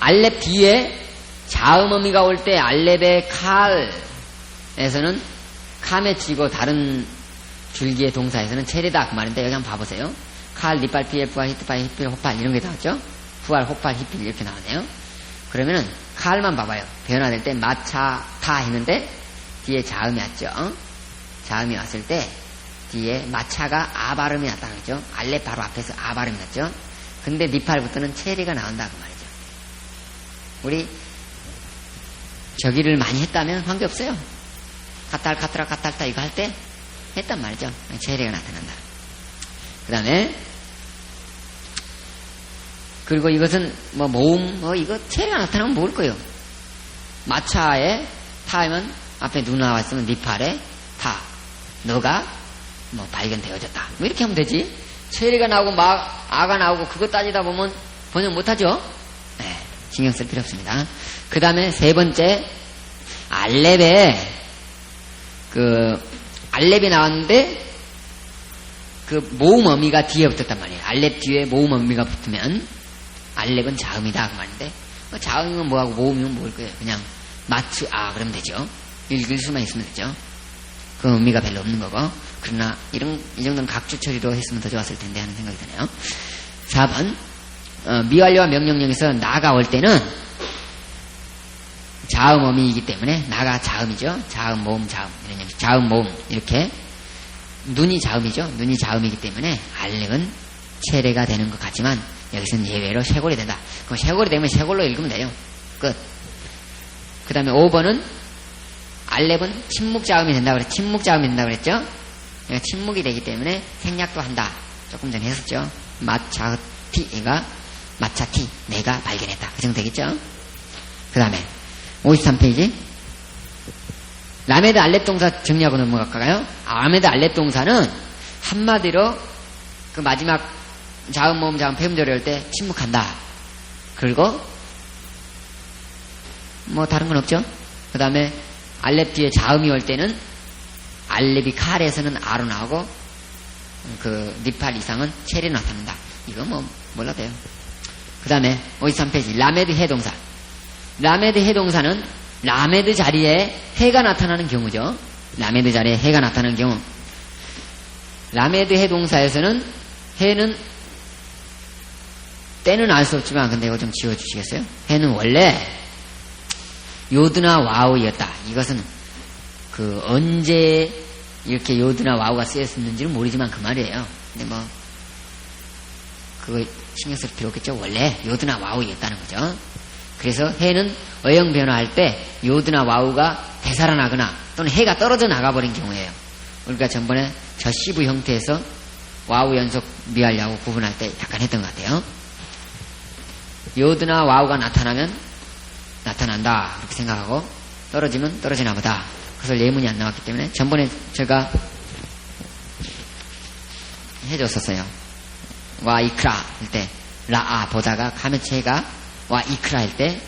알렙 뒤에 자음 어미가 올 때 알렙의 칼에서는 카메치고 다른 줄기의 동사에서는 체리다 그 말인데 여기 한번 봐보세요. 칼, 니빨, 피엘, 부알, 히트파일, 히필, 호팔 이런 게 나왔죠? 부알, 호팔, 히필 이렇게 나오네요. 그러면은 칼만 봐봐요. 변화될 때 마차, 타 했는데 뒤에 자음이 왔죠. 자음이 왔을 때 뒤에 마차가 아 발음이 났다 그랬죠. 알렙 바로 앞에서 아 발음이 났죠. 근데 니팔부터는 체리가 나온다 그 말이죠. 우리 저기를 많이 했다면 관계없어요. 카탈타 이거 할 때 했단 말이죠. 체리가 나타난다. 그 다음에 그리고 이것은 뭐 모음 이거 체리가 나타나면 모를 거예요. 마차에 타면 앞에 누 나와 있으면 니팔에 타 너가 뭐 발견되어졌다 뭐 이렇게 하면 되지. 체리가 나오고 아가 나오고 그거 따지다 보면 번역 못하죠. 네, 신경 쓸 필요 없습니다. 그 다음에 세 번째 알렙에 알렙이 나왔는데 그 모음 어미가 뒤에 붙었단 말이에요. 알렙 뒤에 모음 어미가 붙으면 알렙은 자음이다 그 말인데 자음이면 뭐하고 모음이면 뭐일 거예요. 그냥 마츠 그러면 되죠. 읽을 수만 있으면 되죠. 그 의미가 별로 없는 거고. 그러나 이 정도는 각주 처리도 했으면 더 좋았을 텐데 하는 생각이 드네요. 4번 미완료와 명령령에서 나가 올 때는 자음 어미이기 때문에 나가 자음이죠. 자음 모음 자음 이런 형식. 자음 모음 이렇게 눈이 자음이죠. 눈이 자음이기 때문에 알렙은 체례가 되는 것 같지만 여기서는 예외로 쇄골이 된다. 그럼 쇄골이 되면 쇄골로 읽으면 돼요. 끝. 그 다음에 5번은 알렙은 침묵자음이 된다고 그랬죠. 침묵자음이 된다고 그랬죠. 침묵이 되기 때문에 생략도 한다. 조금 전에 했었죠. 마차티가 마차티 내가 발견했다. 그 정도 되겠죠. 그 다음에 53페이지 라메드 알렙 동사 정리하고 넘어갈까요? 라메드 알렙 동사는 한마디로 그 마지막 자음 모음 자음 폐음절이 할 때 침묵한다. 그리고 뭐 다른 건 없죠. 그 다음에 알렙 뒤에 자음이 올 때는 알렙이 칼에서는 아로 나오고 그 니팔 이상은 체리 나타난다. 이거 뭐 몰라도 돼요. 그 다음에 53페이지 라메드 해동사. 라메드 해동사는 라메드 자리에 해가 나타나는 경우죠. 라메드 자리에 해가 나타나는 경우. 라메드 해동사에서는 해는 때는 알 수 없지만 근데 이거 좀 지워주시겠어요? 해는 원래 요드나 와우였다. 이것은 그 언제 이렇게 요드나 와우가 쓰였는지는 모르지만 그 말이에요. 근데 뭐 그거 신경 쓸 필요 없겠죠. 원래 요드나 와우였다는 거죠. 그래서 해는 어형 변화할 때 요드나 와우가 되살아나거나 또는 해가 떨어져 나가버린 경우예요. 우리가 전번에 저 시부 형태에서 와우 연속 미알야우 구분할 때 약간 했던 것 같아요. 요드나 와우가 나타나면 나타난다 그렇게 생각하고 떨어지면 떨어지나 보다. 그래서 예문이 안 나왔기 때문에 전번에 제가 해줬었어요. 와 이크라 할 때 라아 보다가 가메체가 와 이크라 할 때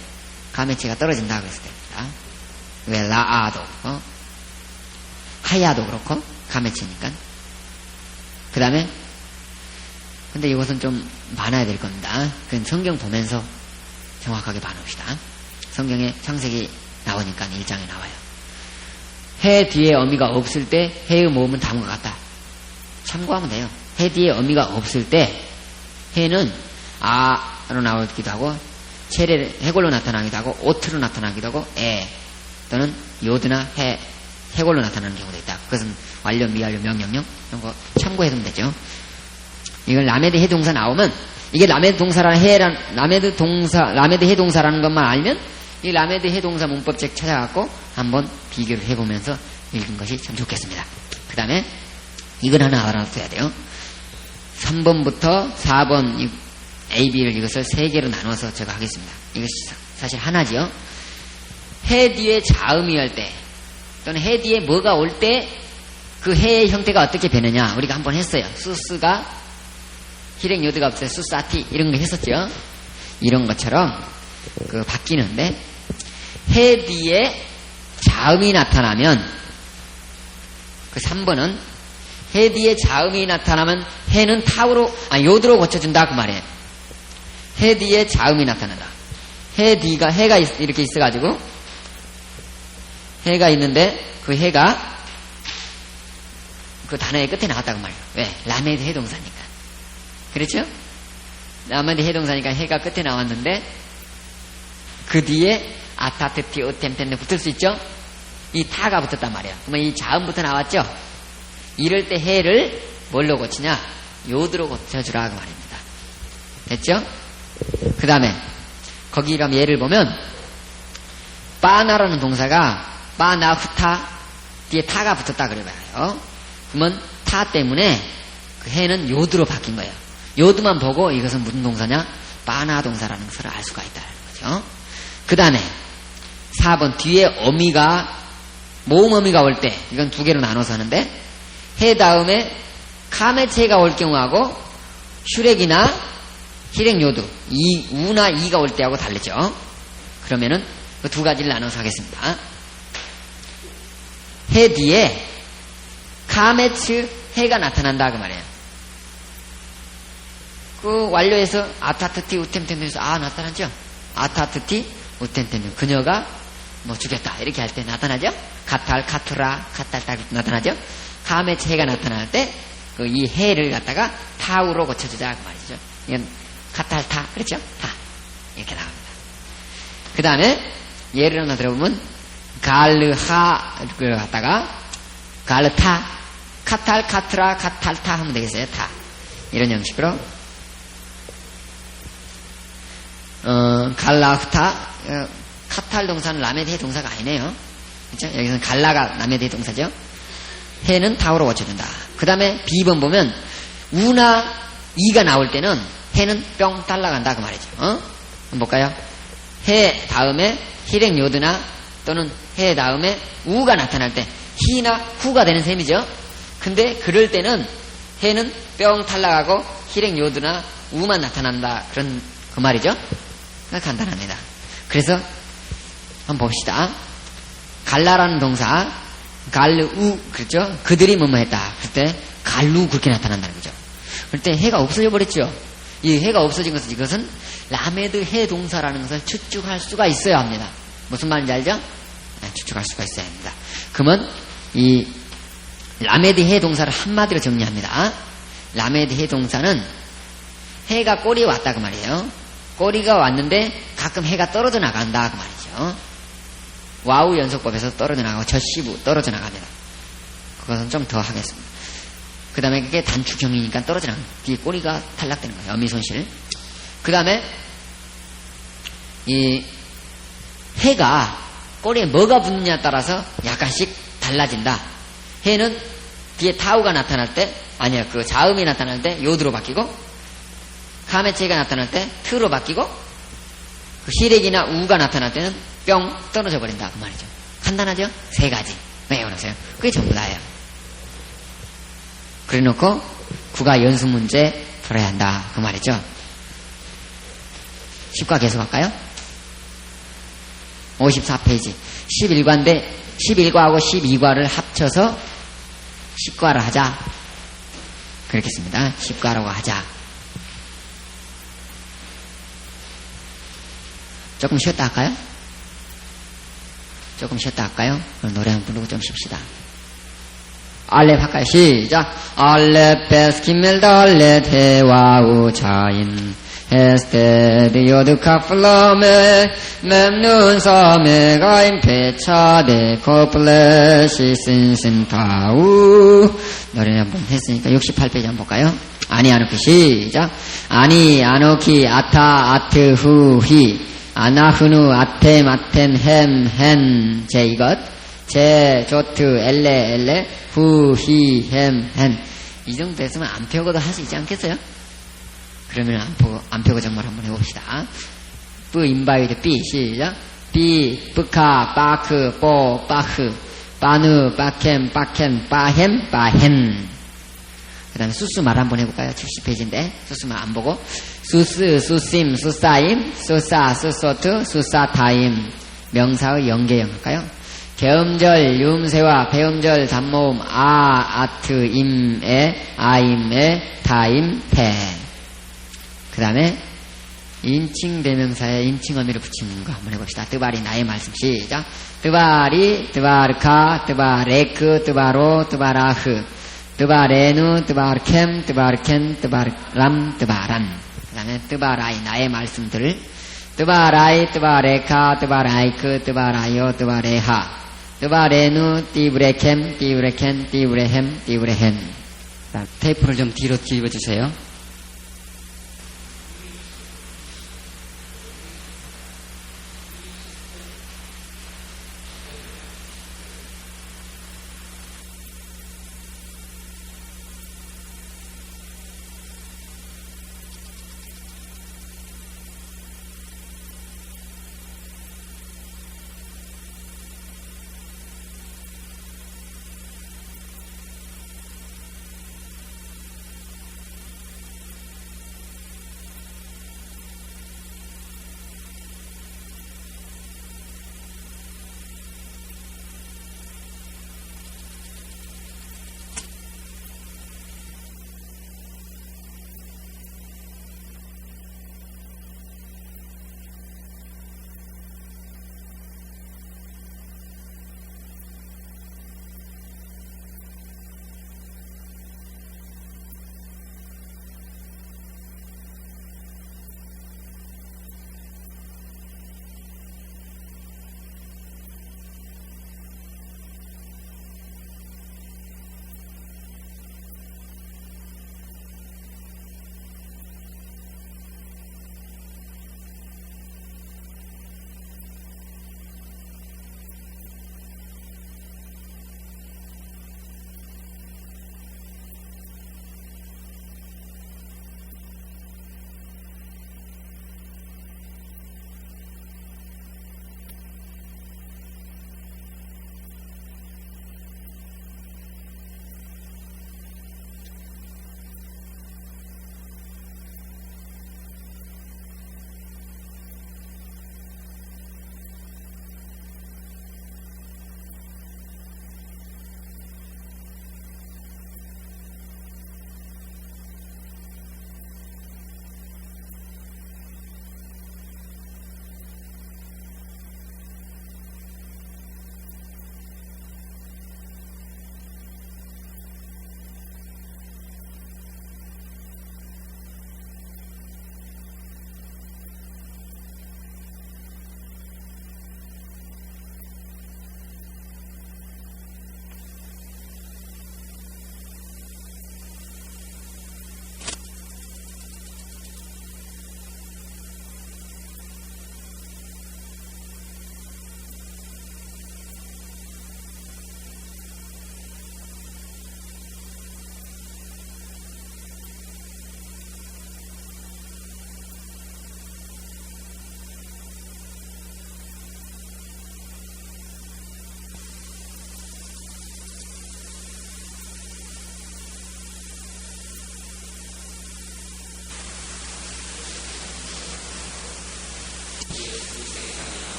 가메체가 떨어진다 그랬을 때입니다. 왜 라아도 하야도 그렇고 가메체니까. 그 다음에 근데 이것은 좀 봐놔야 될 겁니다. 그건 성경 보면서 정확하게 봐놓읍시다. 성경에 창세기 나오니까 1장에 나와요. 해 뒤에 어미가 없을 때 해의 모음은 다음과 같다. 참고하면 돼요. 해 뒤에 어미가 없을 때 해는 아로 나오기도 하고 해골로 나타나기도 하고 오트로 나타나기도 하고 또는 요드나 해골로 나타나는 경우도 있다. 그것은 완료, 미완료, 명령령 이런 거 참고해두면 되죠. 이걸 라메드 해동사 나오면 이게 라메드 동사라는 라메드 해동사라는 것만 알면 이 라메드 해동사 문법책 찾아갖고 한번 비교를 해보면서 읽은 것이 참 좋겠습니다. 그 다음에 이걸 하나 알아둬야 돼요. 3번부터 4번 A, B를 이것을 3개로 나눠서 제가 하겠습니다. 이것이 사실 하나지요. 해 뒤에 자음이 할 때 또는 해 뒤에 뭐가 올 때 그 해의 형태가 어떻게 되느냐 우리가 한번 했어요. 수스가 hirek 요드가 없어요. 수사티 이런 거 했었죠. 이런 것처럼 바뀌는데 해 뒤에 자음이 나타나면 그 3번은 해 뒤에 자음이 나타나면 해는 요드로 고쳐준다 그 말이에요. 해 뒤에 자음이 나타난다. 해가 이렇게 있어가지고 해가 있는데 그 해가 그 단어의 끝에 나왔다 그 말이에요. 왜? 라메드 해동사니까. 그렇죠? 라메드 해동사니까 해가 끝에 나왔는데 그 뒤에 아타트티 오템텐데 붙을 수 있죠? 이 타가 붙었단 말이에요. 그러면 이 자음부터 나왔죠? 이럴 때 해를 뭘로 고치냐? 요드로 고쳐주라 그 말입니다. 됐죠? 그 다음에 거기 예를 보면 빠나라는 동사가 빠나후타 뒤에 타가 붙었다 그래봐요. 그러면 타 때문에 그 해는 요드로 바뀐 거예요. 요드만 보고 이것은 무슨 동사냐? 빠나 동사라는 것을 알 수가 있다는 거죠. 그 다음에 4번 뒤에 어미가 모음 어미가 올 때 이건 두 개로 나눠서 하는데 해 다음에 카메체가 올 경우하고 슈렉이나 히렉 요드 이 우나 이가 올 때하고 다르죠. 그러면은 그 두 가지를 나눠서 하겠습니다. 해 뒤에 카메츠 해가 나타난다 그 말이에요. 그 완료해서 아타트티 우템템에서 나타나죠. 아타트티 우템템 그녀가 뭐 죽였다 이렇게 할 때 나타나죠. 카탈 카투라 카탈 딱 나타나죠. 카메츠 해가 나타날 때 그 이 해를 갖다가 타우로 고쳐주자 그 말이죠. 이건 카탈 타 그렇죠. 타 이렇게 나옵니다. 그 다음에 예를 하나 들어보면 갈르하를 갖다가 갈르타 카탈 카트라 카탈타 하면 되겠어요. 타 이런 형식으로 갈라흐타 카탈 동사는 라메드 해 동사가 아니네요. 그렇죠? 여기서는 갈라가 라메드 해 동사죠. 해는 타우로 고쳐준다. 그 다음에 B번 보면 우나 이가 나올 때는 해는 뿅 달라간다 그 말이죠. 한번 볼까요? 해 다음에 히렉 요드나 또는 해 다음에 우가 나타날 때 히나 후가 되는 셈이죠. 근데 그럴 때는 해는 뿅 탈락하고 히렉 요드나 우만 나타난다 그런 그 말이죠. 간단합니다. 그래서 한번 봅시다. 갈라라는 동사 갈르우 그렇죠. 그들이 뭐뭐 했다. 그때 갈루 그렇게 나타난다는 거죠. 그럴 때 해가 없어져 버렸죠. 이 해가 없어진 것은 이것은 라메드 해 동사라는 것을 추측할 수가 있어야 합니다. 무슨 말인지 알죠? 추측할 수가 있어야 합니다. 그러면 이 라메드 해 동사를 한마디로 정리합니다. 라메드 해 동사는 해가 꼬리에 왔다 그 말이에요. 꼬리가 왔는데 가끔 해가 떨어져 나간다 그 말이죠. 와우 연속법에서 떨어져 나가고 저시부 떨어져 나갑니다. 그것은 좀 더 하겠습니다. 그 다음에 그게 단축형이니까 떨어져 나가는 뒤에 꼬리가 탈락되는 거예요. 어미 손실. 그 다음에 이 해가 꼬리에 뭐가 붙느냐에 따라서 약간씩 달라진다. 해는 뒤에 타우가 나타날 때 아니야 그 자음이 나타날 때 요드로 바뀌고 카메체가 나타날 때 트로 바뀌고 그 히렉이나 우가 나타날 때는 뿅 떨어져 버린다 그 말이죠. 간단하죠? 세 가지 외워놓으세요. 그게 전부 다예요. 그래 놓고 국어 연습 문제 풀어야 한다 그 말이죠. 10과 계속할까요? 54페이지 11과인데 11과하고 12과를 합쳐서 10과를 하자 그렇게 씁니다. 10과라고 하자. 조금 쉬었다 할까요? 조금 쉬었다 할까요? 그럼 노래 한 번 부르고 좀 쉽시다. 알렙 할까요? 시작. 알렙 베스키멜 달렛 해와우 차인 에스테드 요드카 플러메 맴눈 섬에 가인 페차데 코플레 시신신타우 노래 한 번 했으니까 68페이지 한번 볼까요? 아니 아노키 시작. 아니 아노키 아타 아트 후히 아나흐누 아템 아템 햄 제 이것 제 조트 엘레 후히 햄 이 정도 됐으면 안 펴고도 할 수 있지 않겠어요? 그러면 안 펴고 정말 한번 해봅시다. 뿌 인바이드 삐 시작. 삐 뿌카 빠크 뽀 빠크 빠누 빠캠 빠햄 그 다음에 수스 말 한번 해볼까요? 70페이지인데 수스 말 안 보고 수스 수심 수사임 수사 수소트 수사타임 명사의 연계형 할까요? 개음절 유음세와 배음절 단모음 아트 임에 아임에 타임 태 그 다음에 인칭 대명사에 인칭 어미를 붙이는 거 한번 해봅시다. 뜨바리 나의 말씀 시작. 뜨바리 뜨바르카 뜨바레크 뜨바로 뜨바라흐 뜨바레누 뜨바르캠 뜨바르켄 뜨바람 뜨바란 그 다음에 뜨바라이 나의 말씀들 뜨바라이 뜨바레카 뜨바라이크 뜨바라요 뜨바레하 뜨바레누 띠브레캠 띠브레켄 띠브레햄 띠브레헨 테이프를 좀 뒤로 뒤집어주세요.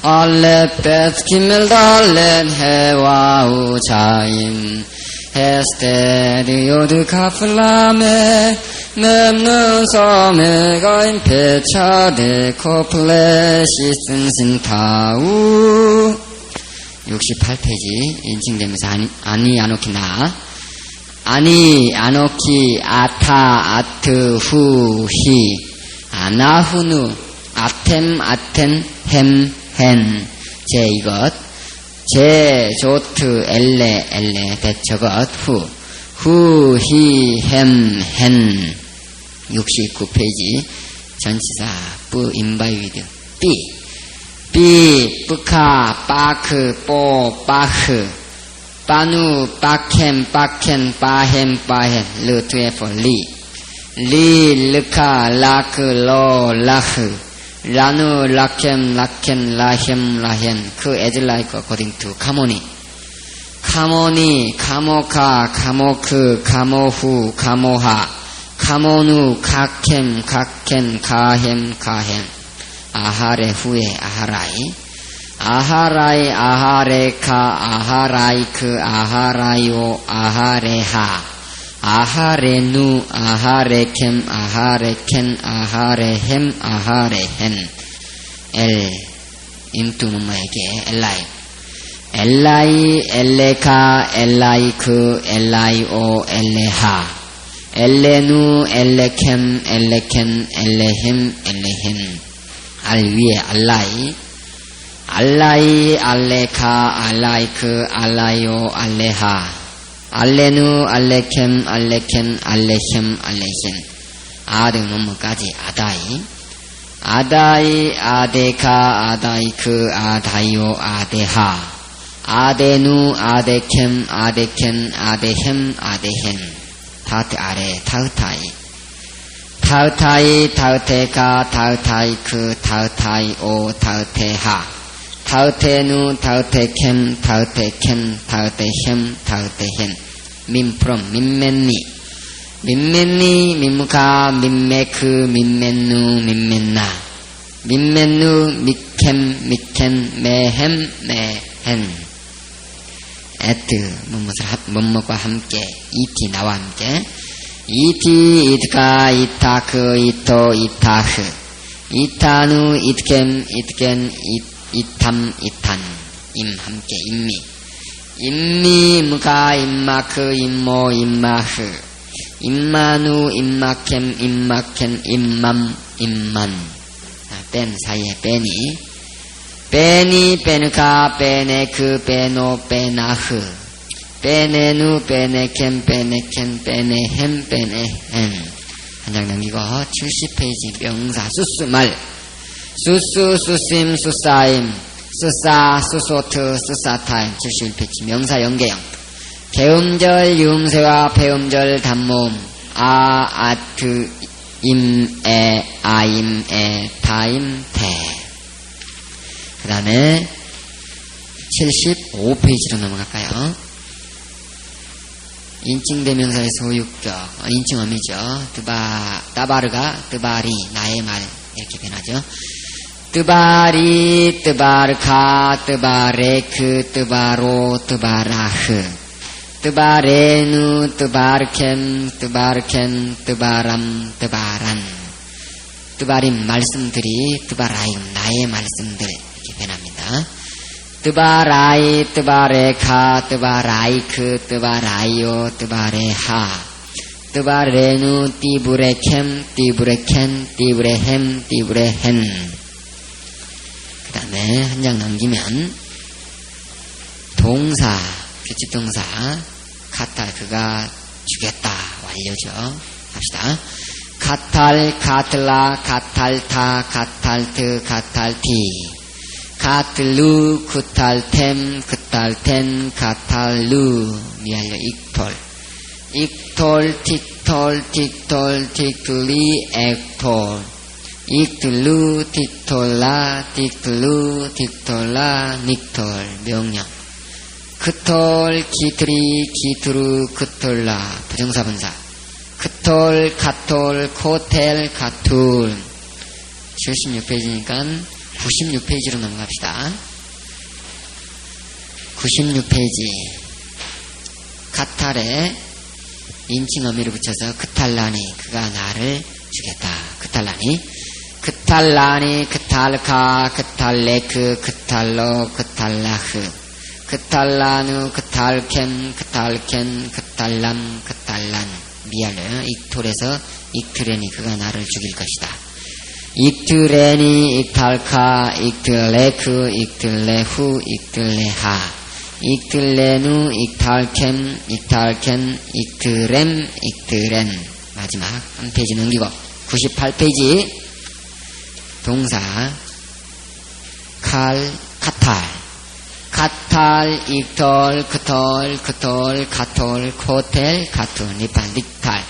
알렛 베스키멜 달렛 해와 우자임 헤스테드 요드 카플라메 맵는 섬에 가인 페차데 코플레 시슨신타우 68페이지 인칭되면서 아니 아노키나 아니 아노키 아타 아트 후히 아나후누 아템 아텐 햄 헨 제 이것 제 조트 엘레 대저것 후히 햄 헨 69페이지 전치사 뿌 인바이위드 삐 뿌카 빠크 뽀 빠흐 빠누 빠캠 빠헨 르투에포 리 르카 라크 로 라흐 라누 라켐 라헨 그 에즐라이크 according to 카모니 카모카 카모크 카모후 카모하 카모누 카켐 가햄 아하레 후에 아하라이카 아하라이크 아하라요 아하레하 아하레누 아하레켐 아하레켄 아하레햄 아하레헨 엘 인투 뭐뭐에게 엘라이 엘레카 엘라이크 엘라이오 엘레하 엘레누 엘레켐 엘레켄 엘레햄 엘레헨 알 위에 알라이 알레카 알라이크 알라요 알레하 알레누 알레켐 알레켄 알레셈 알레힌 아드 뭐뭐까지 아다이 아데카 아다이크 아다요 아데하 아데누 아데켐 아데켄 아데햄 아데헨 타트 아래 타으테카 타으타이크 타으타이오 타으테하 타으테누 타으테켐 타으테켄 타으테햄 타으테헨 민프롬 민멘니 민무카 민메크 민멘누 민멘나 민멘누 미켄 메햄 메헨 에트 뭐뭐과 함께 이티 나와 함께 이티 이트카 이타크 이토 이타흐 이타누 이트켐 이트겐 이탐 이탄 임 함께 임미 무카 임마크 임모 임마흐 임마누 임마켐 임마켄 임맘 임만 뺀 사이에 빼니 빼누카 빼네크 빼노 빼나흐 빼네누 빼네켐 빼네켄 빼네햄 빼네헨 한 장 넘기고 70페이지 명사 수수말 수수 수심 수사임 수사 수소트 수사타임 71페이지 명사 연계형 개음절 유음새와 배음절 단모음 아트 임에 아임에 타임태 그 다음에 75페이지로 넘어갈까요? 인칭대명사의 소유격 인칭어미죠. 따바르가 뜨바리 나의 말 이렇게 변하죠. 뜨바리 뜨바르카 뜨바레크 뜨바로 뜨바라흐 뜨바레누 뜨바르켐 뜨바르켄 뜨바람 뜨바란 뜨바림 말씀들이 뜨바라임 나의 말씀들 이렇게 변합니다. 뜨바라이 뜨바레카 뜨바라이크 뜨바라이오 뜨바레하 뜨바레누 띠브레켐 띠브레켄 띠브레햄 띠브레헨 그 다음에 한 장 넘기면 동사 규칙동사 카탈 그가 주겠다 완료죠. 합시다. 카탈 카틀라 카탈타 카탈트 카탈티 카틀루 쿠탈템 크탈텐 카탈루 미알려 익톨 틱톨 틱툴리 액톨 익툴루 틱톨라 틱툴루 틱톨라 닉톨 명령 크톨 키트리 키트루 크톨라 부정사분사 크톨, 가톨, 코텔, 가툴. 76페이지니까 96페이지로 넘어갑시다. 96페이지. 가탈에 인칭어미를 붙여서 크탈라니 그가 나를 주겠다. 크탈라니 크탈라니 크탈카 크탈레크 크탈로 크탈라흐 크탈라누 크탈켄 크탈켄 크탈람 크탈란 미알레 익톨에서 익트레니 그가 나를 죽일 것이다. 익트레니 익탈카 익틀레크 익틀레후 익틀레하 익틀레누 익탈켄 익탈켄 익트렘 익트렌. 마지막 한 페이지 넘기고 98페이지. 동사 칼 카탈 카탈 익톨 크톨 크톨 가톨 코텔 가툴 니팔 닉탈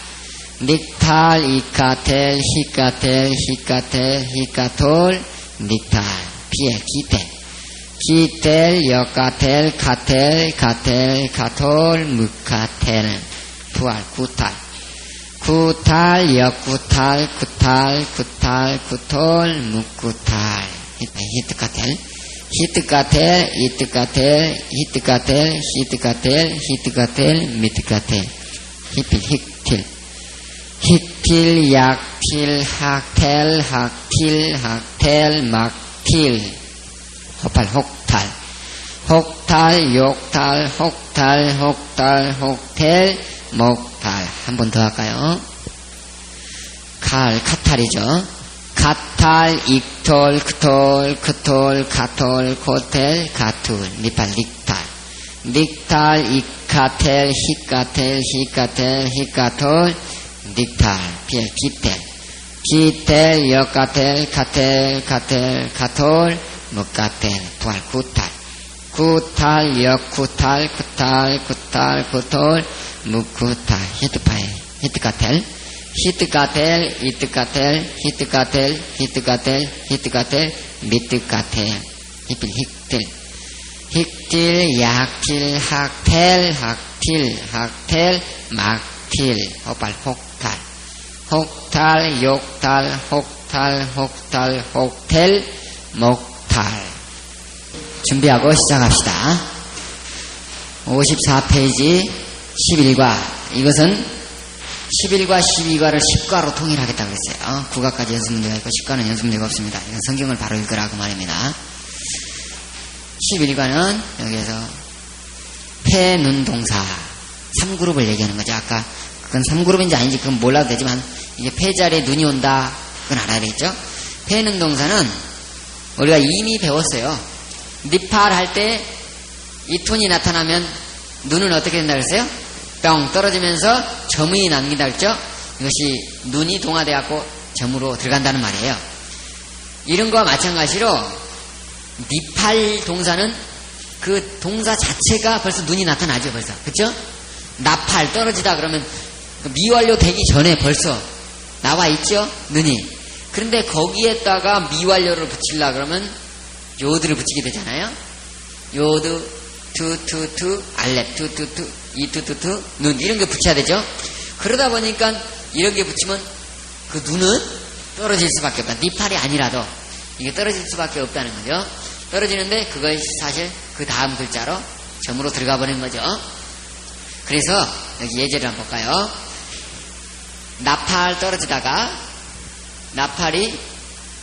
닉탈 이카텔 히카텔 히카텔 히카톨 닉탈 피에 기텔 기텔 역가텔 가텔 가텔 가톨 무카텔 부활 구탈 구탈 역구탈 구탈 구탈 구톨 무구탈 히트카텔 히트카텔 히트카텔 히트카텔 히트카텔 히트카텔 미트카텔 히필 힉틸 힉틸 약틸 학텔 학틸 학텔 막틸 호팔 혹탈 혹탈 욕탈 혹탈 혹탈 혹텔 목탈. 한 번 더 할까요? 칼 카탈이죠. 가탈 익톨 크톨 크톨 가톨 코텔 가툴 니팔 닉탈 닉탈 이카텔 히카텔 히카텔 히카톨 닉탈 피에 기텔 기텔 역가텔 가텔 가텔 가톨 무가텔 부활 구탈 구탈 역구탈 구탈 구탈 구톨 무구탈 히트파이 히트카텔 히트카텔 히트카텔 히트카텔 히트카텔 히트카텔 미트카텔 히필 힉틸 힉틸 약틸 학텔 학틸 학텔 막틸 호발 혹탈 혹탈 욕탈 혹탈 혹탈 혹텔 목탈. 준비하고 시작합시다. 54페이지 11과. 이것은 11과 12과를 10과로 통일하겠다고 그랬어요. 9과까지 연습 문제가 있고 10과는 연습 문제가 없습니다. 이건 성경을 바로 읽으라고 말입니다. 11과는 여기에서 폐, 눈, 동사 3그룹을 얘기하는 거죠. 아까 그건 3그룹인지 아닌지 그건 몰라도 되지만 이게 폐 자리에 눈이 온다 그건 알아야 되겠죠. 폐, 눈, 동사는 우리가 이미 배웠어요. 니팔 할 때 이 톤이 나타나면 눈은 어떻게 된다 그랬어요? 뿅 떨어지면서 점이 남긴다 그랬죠? 이것이 눈이 동화되어갖고 점으로 들어간다는 말이에요. 이런 거와 마찬가지로 니팔 동사는 그 동사 자체가 벌써 눈이 나타나죠. 벌써. 그쵸? 나팔 떨어지다 그러면 미완료 되기 전에 벌써 나와 있죠? 눈이. 그런데 거기에다가 미완료를 붙이려고 그러면 요드를 붙이게 되잖아요. 요드 투투투 알렙 투투투 이투투투 눈 이런 게 붙여야 되죠. 그러다 보니까 이런 게 붙이면 그 눈은 떨어질 수밖에 없다. 니팔이 아니라도 이게 떨어질 수밖에 없다는 거죠. 떨어지는데 그것이 사실 그 다음 글자로 점으로 들어가 버린 거죠. 그래서 여기 예제를 한번 볼까요? 나팔 떨어지다가 나팔이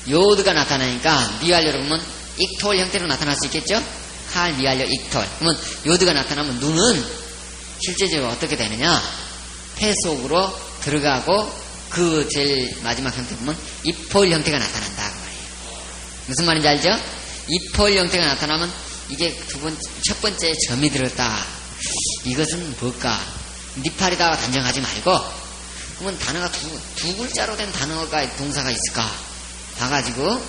요드가 나타나니까 미완료로 보면 익톨 형태로 나타날 수 있겠죠? 칼, 미완료, 익톨. 그러면 요드가 나타나면 눈은 실제적으로 어떻게 되느냐? 폐 속으로 들어가고 그 제일 마지막 형태 보면 입폴 형태가 나타난다 그 말이에요. 무슨 말인지 알죠? 입폴 형태가 나타나면 이게 첫 번째 점이 들었다. 이것은 뭘까? 니팔이다 단정하지 말고 그러면 단어가 두 글자로 된 단어가 동사가 있을까? 봐가지고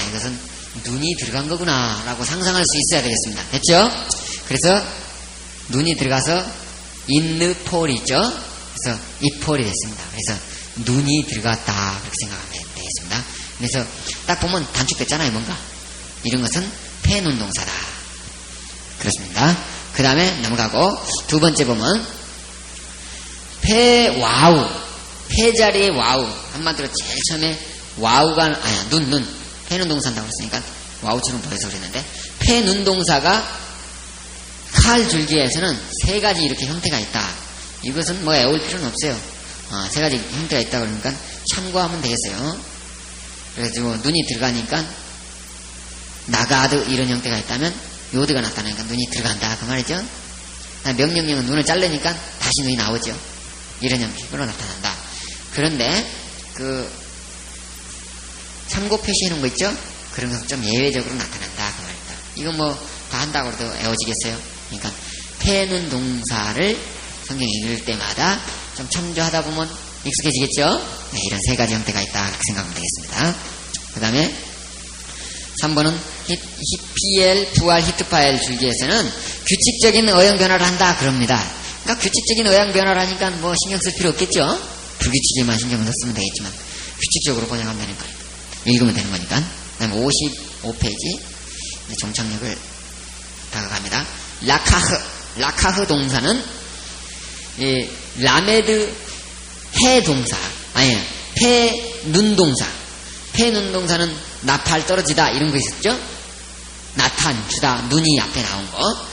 이것은 눈이 들어간 거구나 라고 상상할 수 있어야 되겠습니다. 됐죠? 그래서 눈이 들어가서 인느 폴이 있죠? 그래서 이폴이 됐습니다. 그래서 눈이 들어갔다 그렇게 생각하면 되겠습니다. 그래서 딱 보면 단축됐잖아요. 뭔가 이런 것은 폐눈 동사다. 그렇습니다. 그 다음에 넘어가고 두 번째 보면 폐와우 폐 자리에 와우. 한마디로 제일 처음에 와우가, 눈. 폐는 동사한다고 했으니까 와우처럼 보여서 그랬는데, 폐 눈 동사가 칼 줄기에서는 세 가지 이렇게 형태가 있다. 이것은 뭐 애올 필요는 없어요. 세 가지 형태가 있다 그러니까 참고하면 되겠어요. 그래가지고 눈이 들어가니까 나가드 이런 형태가 있다면 요드가 나타나니까 눈이 들어간다 그 말이죠. 명령령은 눈을 자르니까 다시 눈이 나오죠. 이런 형식으로 나타난다. 그런데 그 참고 표시해 놓은 거 있죠? 그런 것은 좀 예외적으로 나타난다 그 말입니다. 이건 뭐 다 한다고 해도 애워지겠어요? 그러니까 폐는 동사를 성경 읽을 때마다 좀 참조하다 보면 익숙해지겠죠? 네, 이런 세 가지 형태가 있다 그렇게 생각하면 되겠습니다. 그 다음에 3번은 히피엘, 부알, 히트파엘 줄기에서는 규칙적인 어양 변화를 한다 그럽니다. 그러니까 규칙적인 어양 변화를 하니까 뭐 신경 쓸 필요 없겠죠? 불규칙에만 신경을 썼으면 되겠지만 규칙적으로 번역하면 되는 거예요. 읽으면 되는 거니까. 그 다음에 55페이지 종착역을 다가갑니다. 라카흐 동사는 라메드 해 동사, 폐 눈 동사. 폐 눈 동사는 나팔 떨어지다 이런 거 있었죠? 나탄 주다 눈이 앞에 나온 거.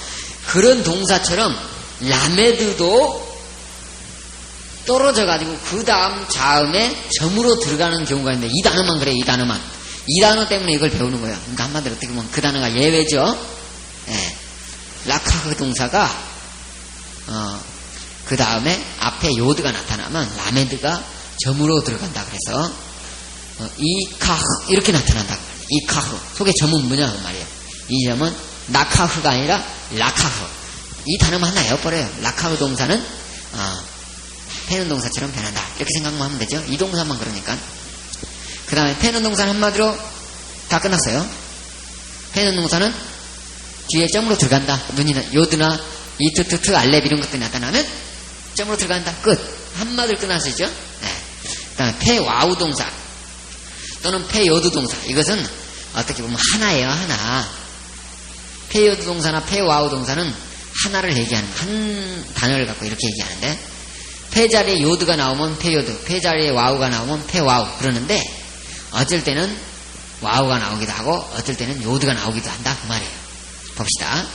그런 동사처럼 라메드도 떨어져 가지고 그 다음 자음에 점으로 들어가는 경우가 있는데 이 단어만 그래요. 이 단어만. 이 단어 때문에 이걸 배우는 거예요. 그러니까 한마디로 어떻게 보면 그 단어가 예외죠. 라카흐 동사가 그 다음에 앞에 요드가 나타나면 라메드가 점으로 들어간다 그래서 이카흐 이렇게 나타난다. 이카흐 속에 점은 뭐냐 그 말이에요. 이 점은 나카흐가 아니라 라카흐. 이 단어만 하나 외워버려요. 라카흐 동사는 패는 동사처럼 변한다 이렇게 생각만 하면 되죠. 이 동사만 그러니까. 그 다음에 패는 동사는 한마디로 다 끝났어요. 패는 동사는 뒤에 점으로 들어간다. 눈이나 요드나 이트트트 알렙 이런 것들이 나타나면 점으로 들어간다. 끝. 한마디로 끝났었죠. 네. 그 다음에 패와우 동사 또는 패요드 동사. 이것은 어떻게 보면 하나예요. 하나. 패요드 동사나 패와우 동사는 하나를 얘기하는 한 단어를 갖고 이렇게 얘기하는데 패 자리에 요드가 나오면 패요드, 패 자리에 와우가 나오면 패와우 그러는데 어쩔 때는 와우가 나오기도 하고 어쩔 때는 요드가 나오기도 한다 그 말이에요. 봅시다.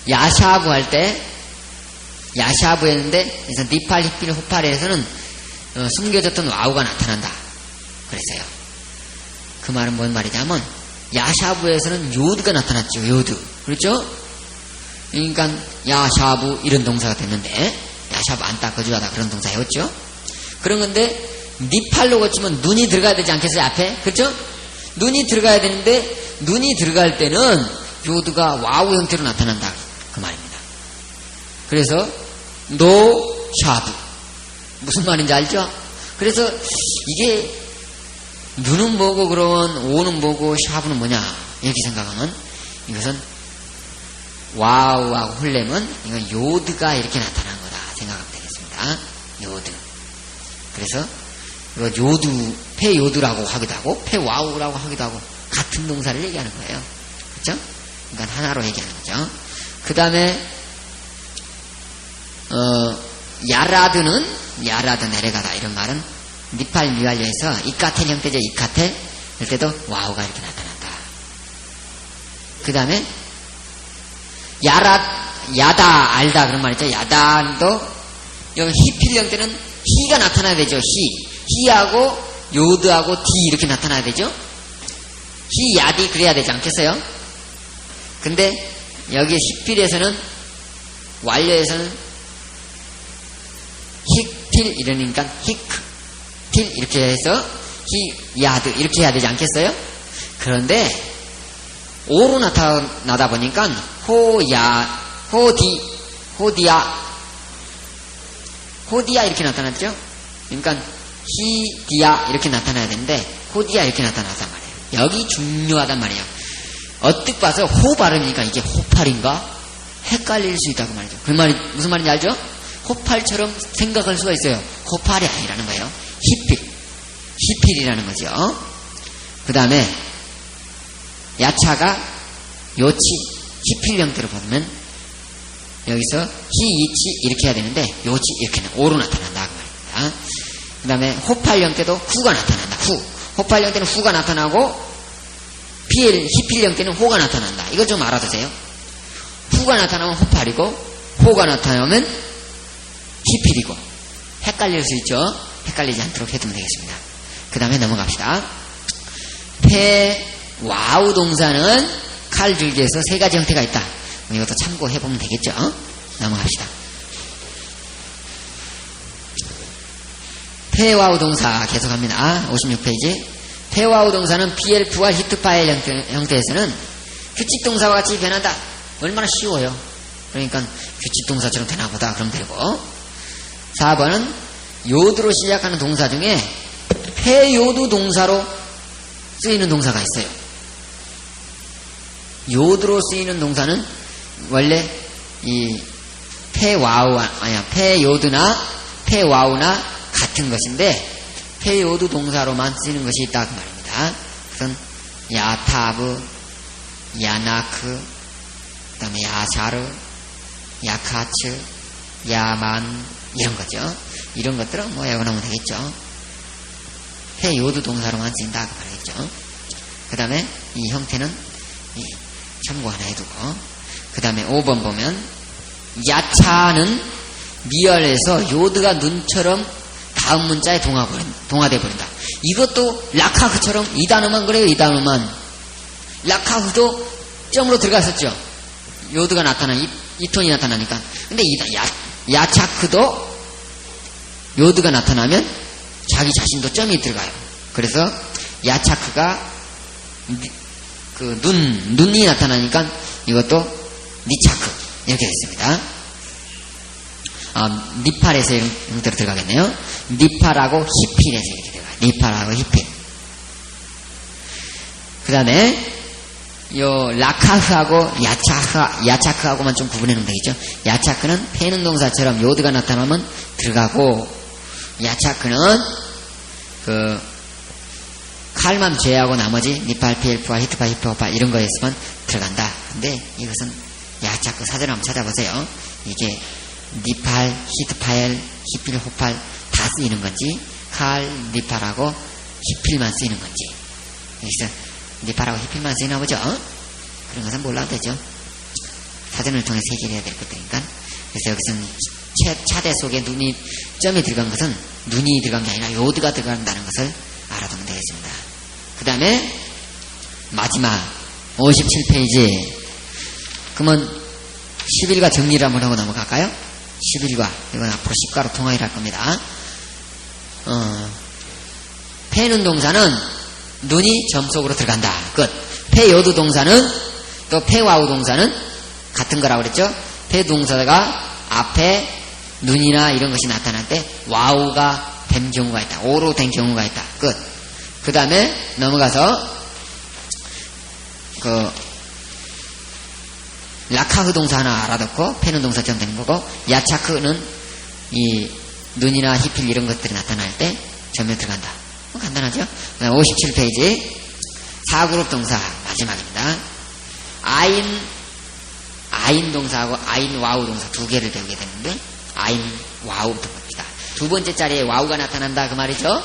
야샤브 할 때 야샤브 했는데 그래서 니팔, 히필, 호팔에서는 숨겨졌던 와우가 나타난다 그랬어요. 그 말은 뭔 말이냐면 야샤브에서는 요드가 나타났죠. 요드. 그렇죠? 그러니까 야샤브 이런 동사가 됐는데 야샤브 안다 거주하다 그런 동사 해왔죠. 그런 건데 니팔로 고치면 눈이 들어가야 되지 않겠어요? 앞에. 그렇죠? 눈이 들어가야 되는데 눈이 들어갈 때는 요드가 와우 형태로 나타난다 그 말입니다. 그래서 노샤브 무슨 말인지 알죠? 그래서 이게 눈은 뭐고 그러면 오는 뭐고 샤브는 뭐냐 이렇게 생각하면 이것은 와우하고 훌렘은 이건 요드가 이렇게 나타난 거다 생각하면 되겠습니다. 요드. 그래서 이거 요드, 패요드라고 하기도 하고 패와우라고 하기도 하고 같은 동사를 얘기하는 거예요. 그렇죠? 그러니까 하나로 얘기하는 거죠. 그 다음에 야라드 내려가다 이런 말은 니팔 미완료에서 이카텔 형태죠. 이카텔 할 때도 와우가 이렇게 나타난다. 그 다음에 야다 알다 그런 말 있죠. 야다도 여기 히필 형태는 히가 나타나야 되죠. 히하고 요드하고 디 이렇게 나타나야 되죠. 히 야디 그래야 되지 않겠어요? 근데 여기 히필에서는 완료에서는 힉필 이러니까 히크 필 이렇게 해서 히 야드 이렇게 해야 되지 않겠어요? 그런데 오로 나타나다 보니까 호디야 이렇게 나타났죠? 그러니까 히디야 이렇게 나타나야 되는데 호디야 이렇게 나타났단 말이에요. 여기 중요하단 말이에요. 어뜩 봐서 호 발음이니까 이게 호팔인가? 헷갈릴 수 있다고 말이죠. 그 말이 무슨 말인지 알죠? 호팔처럼 생각할 수가 있어요. 호팔이 아니라는 거예요. 히필이라는 거죠. 그 다음에 야차가 요치 히필 형태로 보면 여기서 히, 이치 이렇게 해야 되는데 요치 이렇게 오로 나타난다 그 말입니다. 그 다음에 호팔령 때도 후가 나타난다. 후. 호팔령 때는 후가 나타나고 히필령 때는 호가 나타난다. 이걸 좀 알아두세요. 후가 나타나면 호팔이고 호가 나타나면 히필이고 헷갈릴 수 있죠. 헷갈리지 않도록 해두면 되겠습니다. 그 다음에 넘어갑시다. 패, 와우 동사는 칼줄기에서 세 가지 형태가 있다. 이것도 참고해보면 되겠죠. 넘어갑시다. 패와우 동사 계속합니다. 56페이지. 패와우 동사는 PLF와 히트파일 형태에서는 규칙 동사와 같이 변한다. 얼마나 쉬워요. 그러니까 규칙 동사처럼 되나보다 그럼 되고. 4번은 요드로 시작하는 동사 중에 패요드 동사로 쓰이는 동사가 있어요. 요드로 쓰이는 동사는 원래 이 패요드나 패와우나 같은 것인데 패요드 동사로만 쓰이는 것이 있다 그 말입니다. 그건 야타브, 야나크, 그 다음에 야샤르, 야카츠, 야만 이런 거죠. 이런 것들은 뭐 외워놓으면 되겠죠. 패요드 동사로만 쓰인다 그 말이겠죠. 그 다음에 이 형태는 참고 하나 해두고, 그 다음에 5번 보면 야차는 미열에서 요드가 눈처럼 다음 문자에 동화돼 버린다. 이것도 라카흐처럼 이 단어만 그래요. 이 단어만. 라카흐도 점으로 들어갔었죠. 요드가 이 톤이 나타나니까. 근데 야차크도 요드가 나타나면 자기 자신도 점이 들어가요. 그래서 야차크가 그 눈이 나타나니까 이것도 니차크 이렇게 됐습니다. 니팔에서 이런 형태로 들어가겠네요. 니팔하고 히필에서 이렇게 들어가요. 니팔하고 히필. 그 다음에 요 라카흐하고 야차크하고만 좀 구분해 놓으면 되겠죠. 야차크는 패는 동사처럼 요드가 나타나면 들어가고, 야차크는 그 칼만 제외하고 나머지 니팔, PLF와 히트파, 히프호파 이런 거에서만 들어간다. 근데 이것은 야차크 사전을 한번 찾아보세요. 이게 니팔, 히트파엘, 히필, 호팔 다 쓰이는 건지, 칼, 니팔하고 히필만 쓰이는 건지. 여기서 니팔하고 히필만 쓰이나 보죠. 그런 것은 몰라도 되죠. 사전을 통해서 해결해야 될 것들이니까. 그래서 여기서는 차대 속에 점이 들어간 것은 눈이 들어간 게 아니라 요드가 들어간다는 것을 알아두면 되겠습니다. 그 다음에 마지막 57페이지. 그러면 11과 정리를 한번 하고 넘어갈까요? 11과 이건 앞으로 10과로 통화를 할 겁니다. 패는 동사는 눈이 점 속으로 들어간다. 끝. 패요드 동사는 또 패와우 동사는 같은 거라고 그랬죠. 패 동사가 앞에 눈이나 이런 것이 나타날 때 와우가 된 경우가 있다. 오로 된 경우가 있다. 끝. 그 다음에 넘어가서 라카흐 동사 하나 알아듣고 패는 동사처럼 되는 거고, 야차크는 이 눈이나 히필 이런 것들이 나타날 때 점에 들어간다. 간단하죠? 57페이지 4그룹 동사 마지막입니다. 아인 동사하고 아인 와우 동사 두 개를 배우게 되는데, 아인 와우부터 봅시다. 두 번째 자리에 와우가 나타난다 그 말이죠.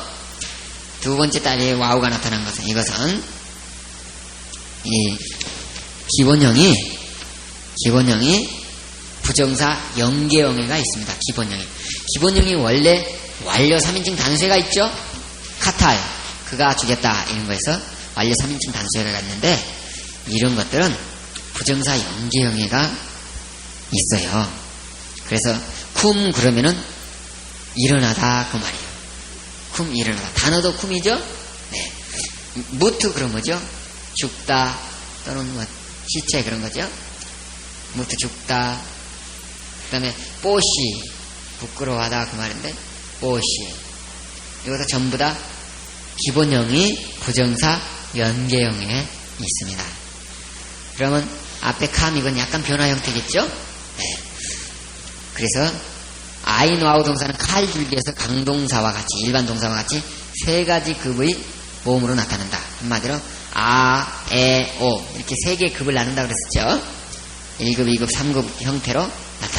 두 번째 자리에 와우가 나타난 것은, 이것은 이 기본형이 부정사 연계형해가 있습니다. 기본형이 원래 완료 3인칭 단수해가 있죠. 카타에 그가 주겠다 이런 거에서 완료 3인칭 단수해가 있는데, 이런 것들은 부정사 연계형해가 있어요. 그래서 쿰 그러면은 일어나다 그 말이에요. 쿰 일어나다. 단어도 쿰이죠. 네. 무트 그런 거죠. 죽다 또는 뭐 시체 그런 거죠. 무트 죽다. 그 다음에 뽀시 부끄러워하다 그 말인데 뽀시. 이것도 전부 다 기본형이 부정사 연계형에 있습니다. 그러면 앞에 캄 이건 약간 변화 형태겠죠? 네. 그래서 아인 와우 동사는 칼줄기에서 강동사와 같이, 일반 동사와 같이 세 가지 급의 모음으로 나타난다. 한마디로 아, 에, 오 이렇게 세 개의 급을 나눈다 그랬었죠. 1급, 2급, 3급 형태로 나타난다.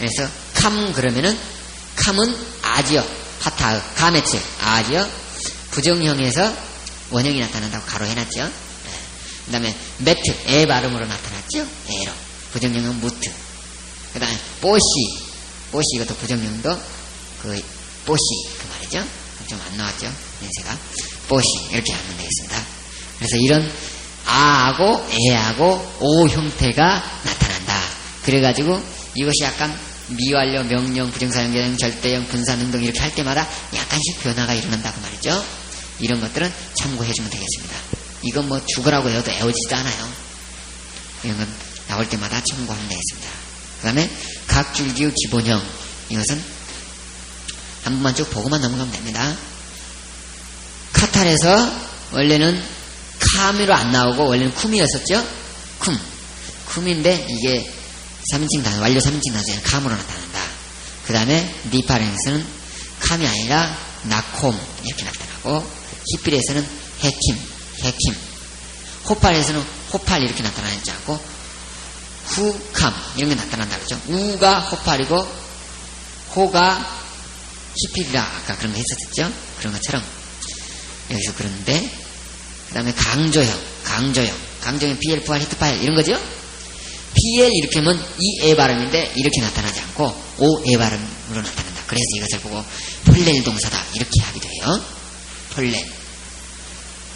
그래서 캄 그러면은 캄은 아지어 파타의 가메츠 아지어 부정형에서 원형이 나타난다고 가로 해놨죠. 그 다음에 매트 에 발음으로 나타났죠. 에로 부정형은 무트. 그 다음에 뽀시 이것도 부정형도 그 뽀시 그 말이죠. 좀 안 나왔죠. 연세가 뽀시 이렇게 하면 되겠습니다. 그래서 이런 아하고 에하고 오 형태가 나타난다. 그래가지고 이것이 약간 미완료, 명령, 부정사용계형, 절대형, 분사능동 이렇게 할 때마다 약간씩 변화가 일어난다고 말이죠. 이런 것들은 참고해주면 되겠습니다. 이건 뭐 죽으라고 해도 애워지지도 않아요. 이런 건 나올 때마다 참고하면 되겠습니다. 그 다음에 각 줄기의 기본형, 이것은 한 번만 쭉 보고만 넘어가면 됩니다. 카탈에서 원래는 카미로 안 나오고 원래는 쿰이었었죠. 쿰인데 이게 3인칭 단어, 완료 3인칭 단어에는 캄으로 나타난다. 그 다음에 니파렌에서는 캄이 아니라 나콤 이렇게 나타나고, 히필에서는 해킴, 호팔에서는 호팔 이렇게 나타나지 않고 후캄 이런 게 나타난다 그랬죠. 우가 호팔이고 호가 히필이라 아까 그런 거 했었죠. 그런 것처럼 여기서 그러는데, 그 다음에 강조형 PL, 부활, 히트, 파일 이런 거죠. PL 이렇게 하면 이 에 발음인데 이렇게 나타나지 않고 오 에 발음으로 나타난다. 그래서 이것을 보고 폴렐 동사다 이렇게 하기도 해요. 폴렐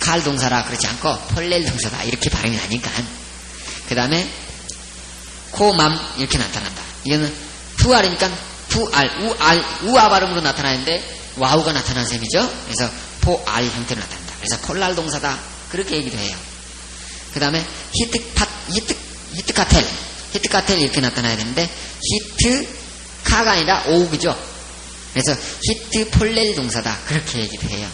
칼 동사라 그렇지 않고 폴렐 동사다 이렇게 발음이 나니까. 그 다음에 코맘 이렇게 나타난다. 이거는 푸알이니까 푸알 우아 발음으로 나타나는데 와우가 나타난 셈이죠. 그래서 포알 형태로 나타난다. 그래서 폴랄 동사다 그렇게 얘기도 해요. 그 다음에 히트카텔 이렇게 나타나야 되는데 히트카가 아니라 오우그죠. 그래서 히트 폴렐 동사다 그렇게 얘기도 해요.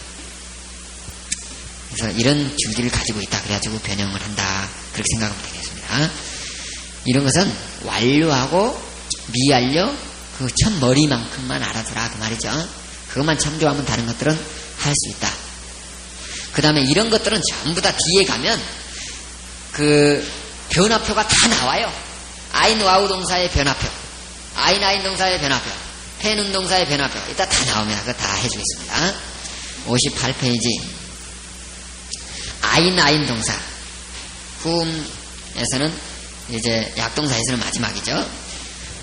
그래서 이런 줄기를 가지고 있다 그래가지고 변형을 한다 그렇게 생각하면 되겠습니다. 이런 것은 완료하고 미완료 그 첫 머리만큼만 알아두라 그 말이죠. 그것만 참조하면 다른 것들은 할 수 있다. 그 다음에 이런 것들은 전부 다 뒤에 가면 그 변화표가 다 나와요. 아인 와우 동사의 변화표, 아인 동사의 변화표, 펜은 동사의 변화표 이따 다 나오면 그거 다 해주겠습니다. 58페이지 아인 동사 쿰에서는 이제 약동사에서는 마지막이죠.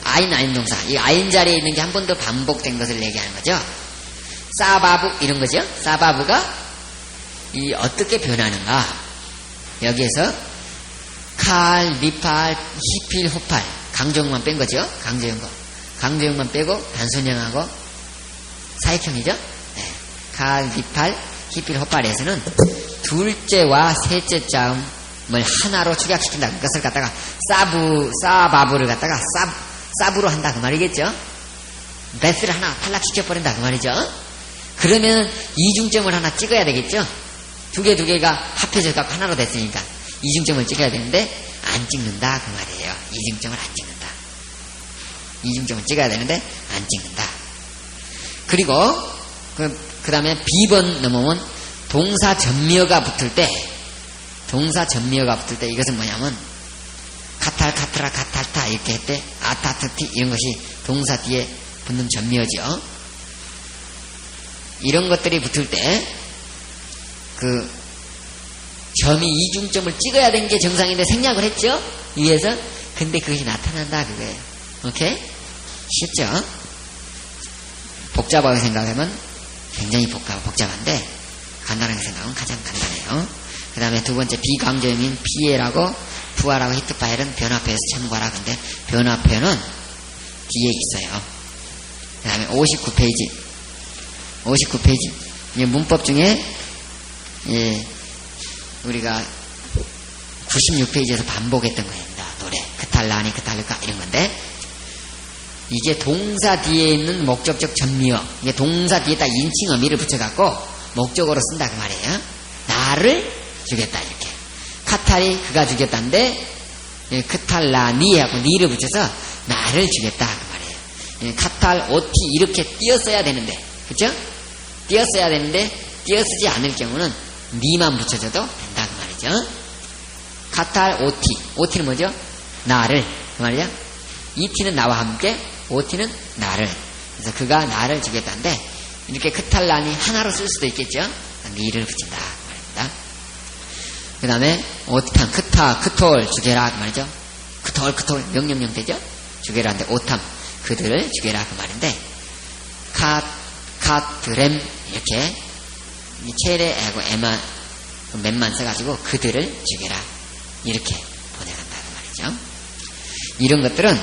아인 동사 이 아인 자리에 있는 게 한 번 더 반복된 것을 얘기하는 거죠. 사바브 이런 거죠. 사바브가 이 어떻게 변하는가 여기에서 칼, 미팔, 히필, 호팔 강조형만 뺀 거죠. 강조형만 빼고 단순형하고 사역형이죠. 네. 칼, 미팔, 히필, 호팔에서는 둘째와 셋째 자음을 하나로 축약시킨다. 그것을 갖다가 사바브를 갖다가 사브로 한다 그 말이겠죠. 베스를 하나 탈락시켜버린다 그 말이죠. 그러면 이중점을 하나 찍어야 되겠죠. 두 개가 합해져 갖고 하나로 됐으니까 이중점을 찍어야 되는데 안 찍는다 그 말이에요. 이중점을 안 찍는다. 이중점을 찍어야 되는데 안 찍는다. 그리고 그 다음에 B번 넘어오면 동사 전미어가 붙을 때 이것은 뭐냐면 카탈, 카트라, 카탈타 이렇게 했대 아타트티 이런 것이 동사 뒤에 붙는 전미어죠. 이런 것들이 붙을 때 그 점이 이중점을 찍어야 되는 게 정상인데 생략을 했죠. 위에서. 근데 그것이 나타난다 그거예요. 오케이? 쉽죠? 복잡하게 생각하면 굉장히 복잡한데 간단하게 생각하면 가장 간단해요. 그 다음에 두 번째 비강조형인 피에라고 부하라고 히트파일은 변화표에서 참고하라. 근데 변화표는 뒤에 있어요. 그 다음에 59페이지 이제 문법 중에 우리가 96페이지에서 반복했던 거입니다. 노래 크탈라니 크탈르카 이런 건데 이게 동사 뒤에 있는 목적적 전미어 이게 동사 뒤에다 인칭 어미를 붙여갖고 목적어로 쓴다 그 말이에요. 나를 주겠다 이렇게 카탈이 그가 주겠다인데 크탈라니하고 니를 붙여서 나를 주겠다 그 말이에요. 카탈 오티 이렇게 띄었어야 되는데 그쵸? 띄었어야 되는데 띄어쓰지 않을 경우는 니만 붙여줘도 된다 그 말이죠. 카탈 오티는 뭐죠? 나를 그 말이죠. 이 티는 나와 함께 오티는 나를. 그래서 그가 나를 주겠다는데 이렇게 크탈란이 하나로 쓸 수도 있겠죠. 니를 붙인다 그 말입니다. 그 다음에 오탐 크타 크톨 주게라 그 말이죠. 크톨 명령령 되죠. 주게라인데 오탐 그들을 주게라 그 말인데 카드렘 이렇게 체레하고 에만 맨만 써가지고 그들을 주게라 이렇게 보내간다 그 말이죠. 이런 것들은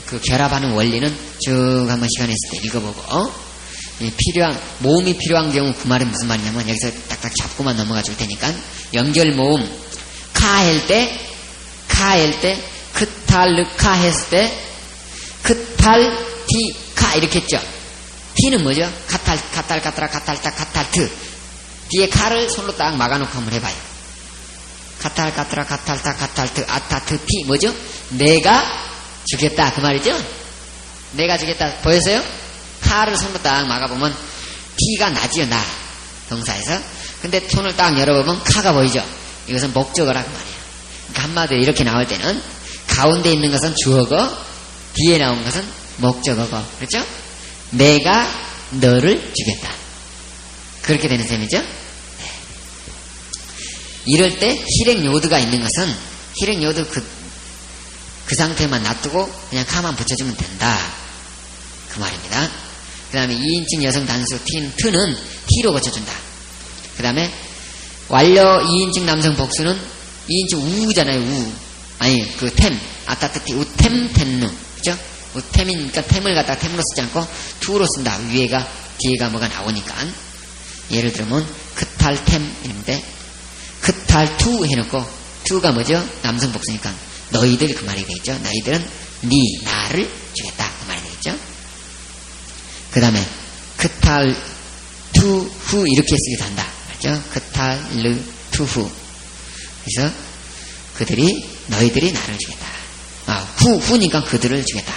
그 결합하는 원리는 쭉 한번 시간 있을 때 읽어보고 모음이 필요한 경우 그 말은 무슨 말이냐면 여기서 딱딱 잡고만 넘어가 줄 테니까 연결 모음 카할 때 크탈르카 했을 때 크탈티카 이렇게 했죠. 티는 뭐죠? 카탈트 뒤에 카를 손으로 딱 막아놓고 한번 해봐요. 카탈트 아타트 티 뭐죠? 내가 주겠다 그 말이죠. 내가 주겠다 보였어요? 카를 손으로 딱 막아보면 티가 나지요. 나 동사에서. 근데 손을 딱 열어보면 카가 보이죠. 이것은 목적어라 그 말이에요. 그러니까 한마디로 이렇게 나올 때는 가운데 있는 것은 주어고 뒤에 나온 것은 목적어고 그렇죠? 내가 너를 주겠다 그렇게 되는 셈이죠. 네. 이럴 때 실행요드가 있는 것은 실행요드 그 상태만 놔두고 그냥 카만 붙여주면 된다 그 말입니다. 그 다음에 2인칭 여성 단수 트는 T로 고쳐준다. 그 다음에 완료 2인칭 남성 복수는 2인칭 우잖아요. 아니 그 템 아타트티 우템 텐누 그죠? 우템이니까 템을 갖다가 템으로 쓰지 않고 투로 쓴다. 위에가 뒤에가 뭐가 나오니까. 예를 들면 크탈템인데 크탈투 해놓고 투가 뭐죠? 남성 복수니까 너희들 그 말이 되겠죠. 너희들은 나를 주겠다 그 말이 되겠죠. 그 다음에 크탈투후 이렇게 쓰기도 한다 맞죠? 크탈르투후 그래서 너희들이 나를 주겠다. 후니까 그들을 주겠다.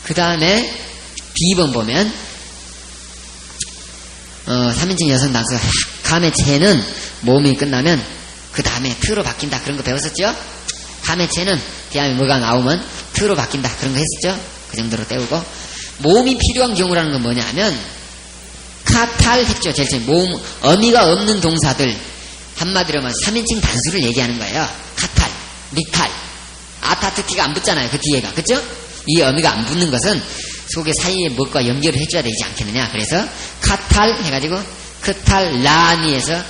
그 다음에 B번 보면 3인칭 여성 단수 감의 체는 모음이 끝나면 그 다음에 트로 바뀐다 그런 거 배웠었죠? 감의 체는 뒤에 뭐가 나오면 트로 바뀐다 그런 거 했었죠? 그 정도로 때우고 모음이 필요한 경우라는 건 뭐냐면 카탈 했죠. 제일 처음에 모음 어미가 없는 동사들 한마디로 말하면 3인칭 단수를 얘기하는 거예요. 카탈, 닉탈 아타트티가 안 붙잖아요. 그 뒤에가 그죠? 이 어미가 안 붙는 것은 속에 사이에 무엇과 연결을 해줘야 되지 않겠느냐. 그래서 카탈 해가지고 크탈라니에서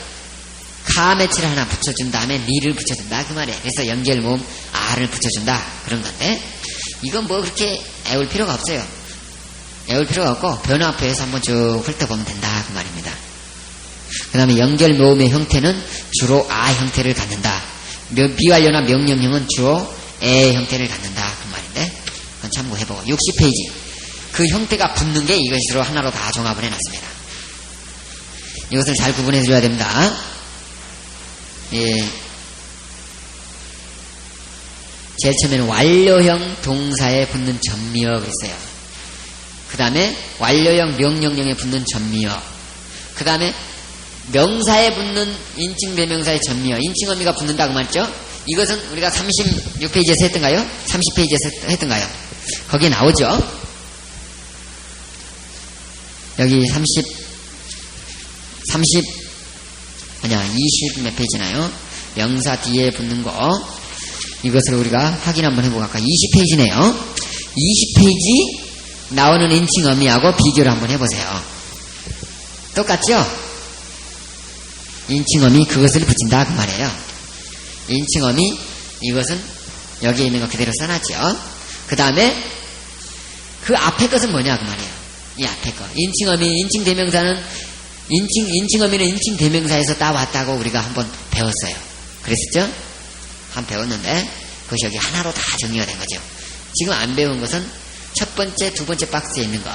카메치를 하나 붙여준 다음에 니를 붙여준다 그 말이에요. 그래서 연결 모음 R을 붙여준다 그런 건데 이건 뭐 그렇게 애울 필요가 없어요. 애울 필요가 없고 변화표에서 한번 쭉 훑어보면 된다 그 말입니다. 그 다음에 연결 모음의 형태는 주로 아 형태를 갖는다. 미완료나 명령형은 주로 에 형태를 갖는다 그 말인데 그건 참고해보고 60페이지 그 형태가 붙는 게 이것으로 하나로 다 종합을 해놨습니다. 이것을 잘 구분해 줘야 됩니다. 예. 제일 처음에는 완료형 동사에 붙는 전미어 그랬어요. 그 다음에 완료형 명령형에 붙는 전미어 그 다음에 명사에 붙는 인칭대명사의 전미어 인칭어미가 붙는다 그 말이죠. 이것은 우리가 36페이지에서 했던가요? 30페이지에서 했던가요? 거기에 나오죠. 여기 20 몇 페이지나요? 명사 뒤에 붙는 거 이것을 우리가 확인 한번 해보고 아까 20페이지네요. 20페이지 나오는 인칭어미하고 비교를 한번 해보세요. 똑같죠? 인칭어미 그것을 붙인다 그 말이에요. 인칭어미 이것은 여기에 있는 거 그대로 써놨죠. 그 다음에 그 앞에 것은 뭐냐 그 말이에요. 이 앞에 거 인칭어미 인칭대명사는 인칭어미는 인칭대명사에서 따왔다고 우리가 한번 배웠어요. 그랬었죠? 한번 배웠는데 그것이 여기 하나로 다 정리가 된 거죠. 지금 안 배운 것은 첫 번째, 두 번째 박스에 있는 거,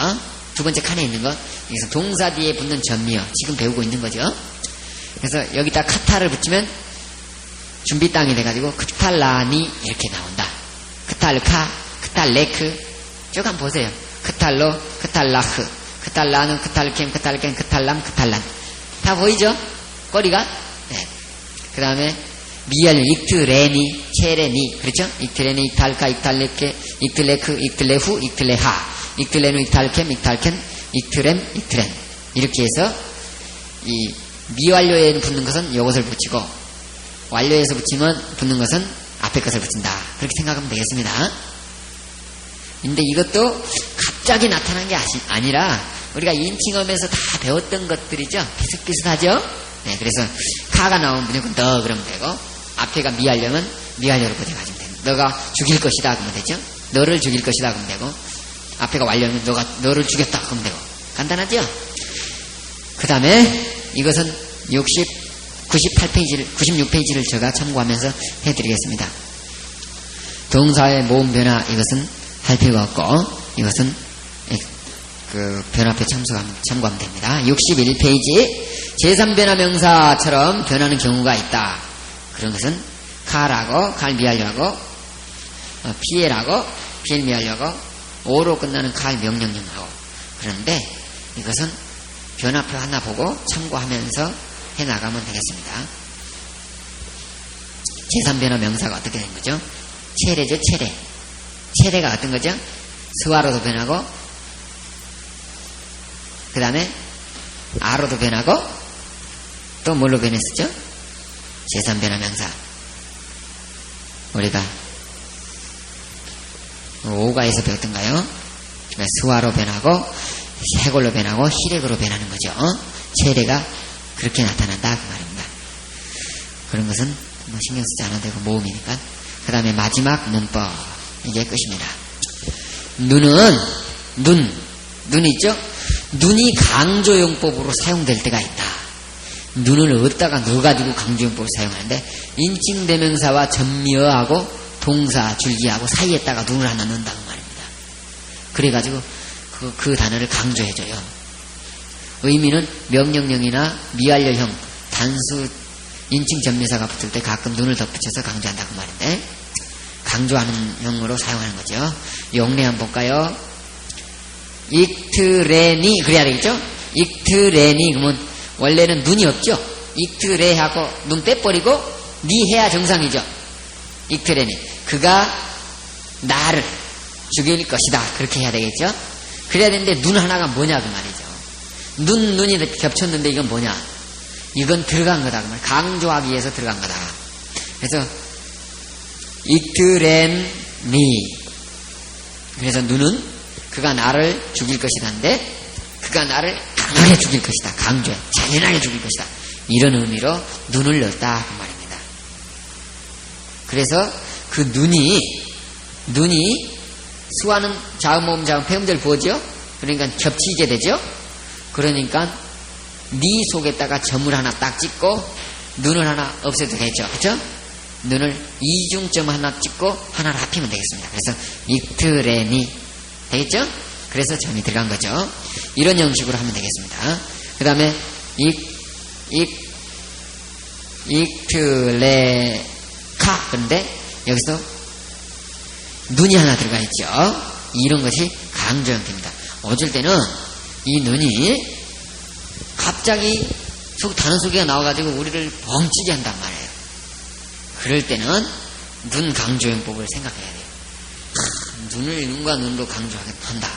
두 번째 칸에 있는 거, 여기서 동사 뒤에 붙는 전미어 지금 배우고 있는 거죠. 그래서 여기다 카타를 붙이면 준비 땅이 돼가지고 크탈라니 이렇게 나온다. 크탈카, 크탈레크 쭉 한번 보세요. 크탈로, 크탈라흐, 크탈라는 크탈캠, 크탈캠, 크탈람, 크탈란 다 보이죠? 꼬리가. 네. 그 다음에 미완료 익트레니, 체레니, 그렇죠? 익트레니, 익탈카, 익탈레케, 익틀레크, 익틀레후, 익틀레하, 익틀레누, 익탈캠, 익탈켄, 익트렘, 익트렌. 이렇게 해서 이 미완료에 붙는 것은 이것을 붙이고 완료에서 붙는 것은 앞에 것을 붙인다. 그렇게 생각하면 되겠습니다. 근데 이것도 갑자기 나타난 게 아니라 우리가 인칭어에서 다 배웠던 것들이죠. 비슷비슷하죠? 네, 그래서 카가 나오면 무조건 너 그러면 되고 앞에가 미완료면 미완료로 고정하시면 됩니다. 너가 죽일 것이다 그러면 되죠. 너를 죽일 것이다 그러면 되고 앞에가 완료면 너를 죽였다 그러면 되고 간단하죠? 그 다음에 이것은 96페이지를 제가 참고하면서 해드리겠습니다. 동사의 모음 변화 이것은 할 필요가 없고 이것은 그 변화표 참고하면 됩니다. 61페이지 제3변화 명사처럼 변하는 경우가 있다. 그런 것은 칼하고 칼 미완료하고 피엘하고 피엘 미완료하고 오로 끝나는 칼 명령형하고 그런데 이것은 변화표 하나 보고 참고하면서 해나가면 되겠습니다. 제3변화 명사가 어떻게 된 거죠? 체레죠, 체레. 체레가 어떤 거죠? 스와로도 변하고 그 다음에 아로도 변하고 또 뭘로 변했었죠? 제3변화 명사. 우리가 오가에서 배웠던가요? 스와로 변하고 해골로 변하고 히렉으로 변하는 거죠. 체레가 그렇게 나타난다 그 말입니다. 그런 것은 뭐 신경 쓰지 않아도 되고 모음이니까. 그 다음에 마지막 문법 이게 끝입니다. 눈은 눈 있죠? 눈이 강조용법으로 사용될 때가 있다. 눈을 어디다가 넣어가지고 강조용법을 사용하는데 인칭대명사와 전미어하고 동사 줄기하고 사이에다가 눈을 하나 넣는다고 말입니다. 그래가지고 그 단어를 강조해줘요. 의미는 명령형이나 미완료형 단수 인칭 전미사가 붙을 때 가끔 눈을 덧붙여서 강조한다고 말인데 강조하는 형으로 사용하는 거죠. 용례 한번 볼까요? 익트레니 그래야 되겠죠? 익트레니 그러면 원래는 눈이 없죠? 익트레하고 눈 빼버리고 니 해야 정상이죠? 익트레니 그가 나를 죽일 것이다 그렇게 해야 되겠죠? 그래야 되는데 눈 하나가 뭐냐 그 말이죠. 눈이 겹쳤는데 이건 뭐냐? 이건 들어간 거다 그 말. 강조하기 위해서 들어간 거다. 그래서 익트레니 그래서 눈은 그가 나를 죽일 것이다인데 그가 나를 강하게 죽일 것이다. 강조해. 잔인하게 죽일 것이다. 이런 의미로 눈을 넣었다 그 말입니다. 그래서 그 눈이 수화는 자음, 모음, 자음, 폐음절 부어죠? 그러니까 겹치게 되죠? 그러니까 네 속에다가 점을 하나 딱 찍고 눈을 하나 없애도 되죠? 그렇죠? 눈을 이중점 하나 찍고 하나를 합히면 되겠습니다. 그래서 익트레니 되겠죠? 그래서 점이 들어간 거죠. 이런 형식으로 하면 되겠습니다. 그 다음에 익트레카 그런데 여기서 눈이 하나 들어가 있죠. 이런 것이 강조 형태입니다. 어쩔 때는 이 눈이 갑자기 단어 소개가 나와가지고 우리를 벙치게 한단 말이에요. 그럴 때는 눈 강조형법을 생각해야 돼요. 눈을 눈과 눈으로 강조한다.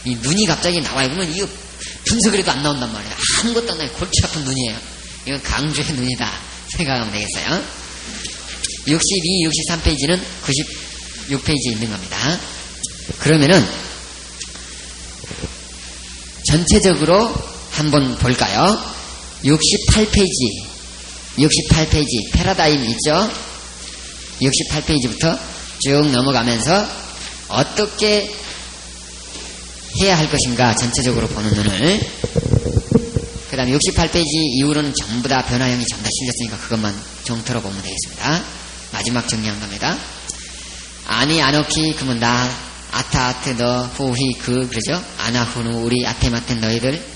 이 눈이 갑자기 나와요. 그러면 이거 분석을 해도 안 나온단 말이에요. 아무것도 안 나요. 골치 아픈 눈이에요. 이건 강조의 눈이다 생각하면 되겠어요. 62, 63페이지는 96페이지에 있는 겁니다. 그러면은 전체적으로 한번 볼까요? 68페이지 패러다임 있죠? 68페이지부터 쭉 넘어가면서 어떻게 해야 할 것인가 전체적으로 보는 눈을 그 다음에 68페이지 이후로는 전부 다 변화형이 전부 다 실렸으니까 그것만 종터로 보면 되겠습니다. 마지막 정리한 겁니다. 아니 아노키 그러면 나 아타 아트 너 후히 그 그러죠? 아나 후누 우리 아테 마텐 너희들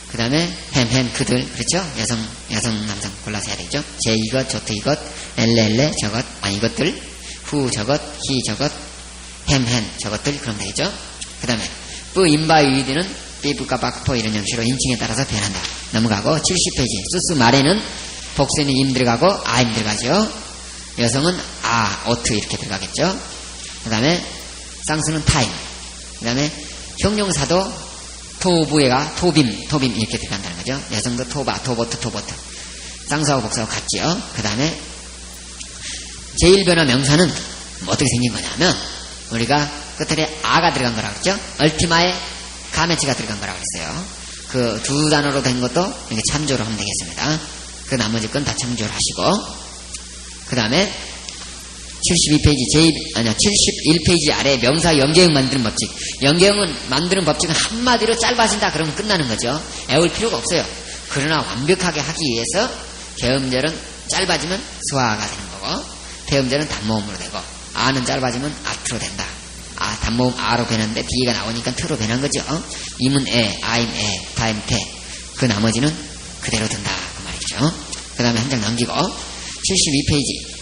그 다음에 햄 그들 그렇죠? 여성 남성 골라서 해야 되죠? 제 이것 저트 이것 엘레 저것 이것들 후 저것 히 저것 햄 저것들 그럼 되겠죠? 그 다음에 뿌 인바 유이드는 삐부까 바크포 이런 형식으로 인칭에 따라서 변한다. 넘어가고 70페이지 수스 말에는 복수에는 임 들어가고 아임 들어가죠. 여성은 오트 이렇게 들어가겠죠. 그 다음에 쌍수는 타임. 그 다음에 형용사도 토부에가 토빔 이렇게 들어간다는 거죠. 여성도 토바, 토보트. 쌍수하고 복수하고 같죠. 그 다음에 제1변화 명사는 뭐 어떻게 생긴 거냐면 우리가 끝에 아가 들어간 거라고 그랬죠. 얼티마에 가메치가 들어간 거라고 그랬어요. 그 두 단어로 된 것도 이렇게 참조를 하면 되겠습니다. 그 나머지 건 다 참조를 하시고 그 다음에 72페이지 71페이지 아래 명사 연계형 만드는 법칙. 연계형은 만드는 법칙은 한마디로 짧아진다 그러면 끝나는 거죠. 애울 필요가 없어요. 그러나 완벽하게 하기 위해서 개음절은 짧아지면 수화가 되는 거고 대음절은 단모음으로 되고 아는 짧아지면 아트로 된다. 단모음 아로 변하는데 뒤에가 나오니까 트로 변한 거죠. 임은 에, 아임 에, 다임 태. 그 나머지는 그대로 된다 그 말이죠. 그 다음에 한 장 넘기고 72페이지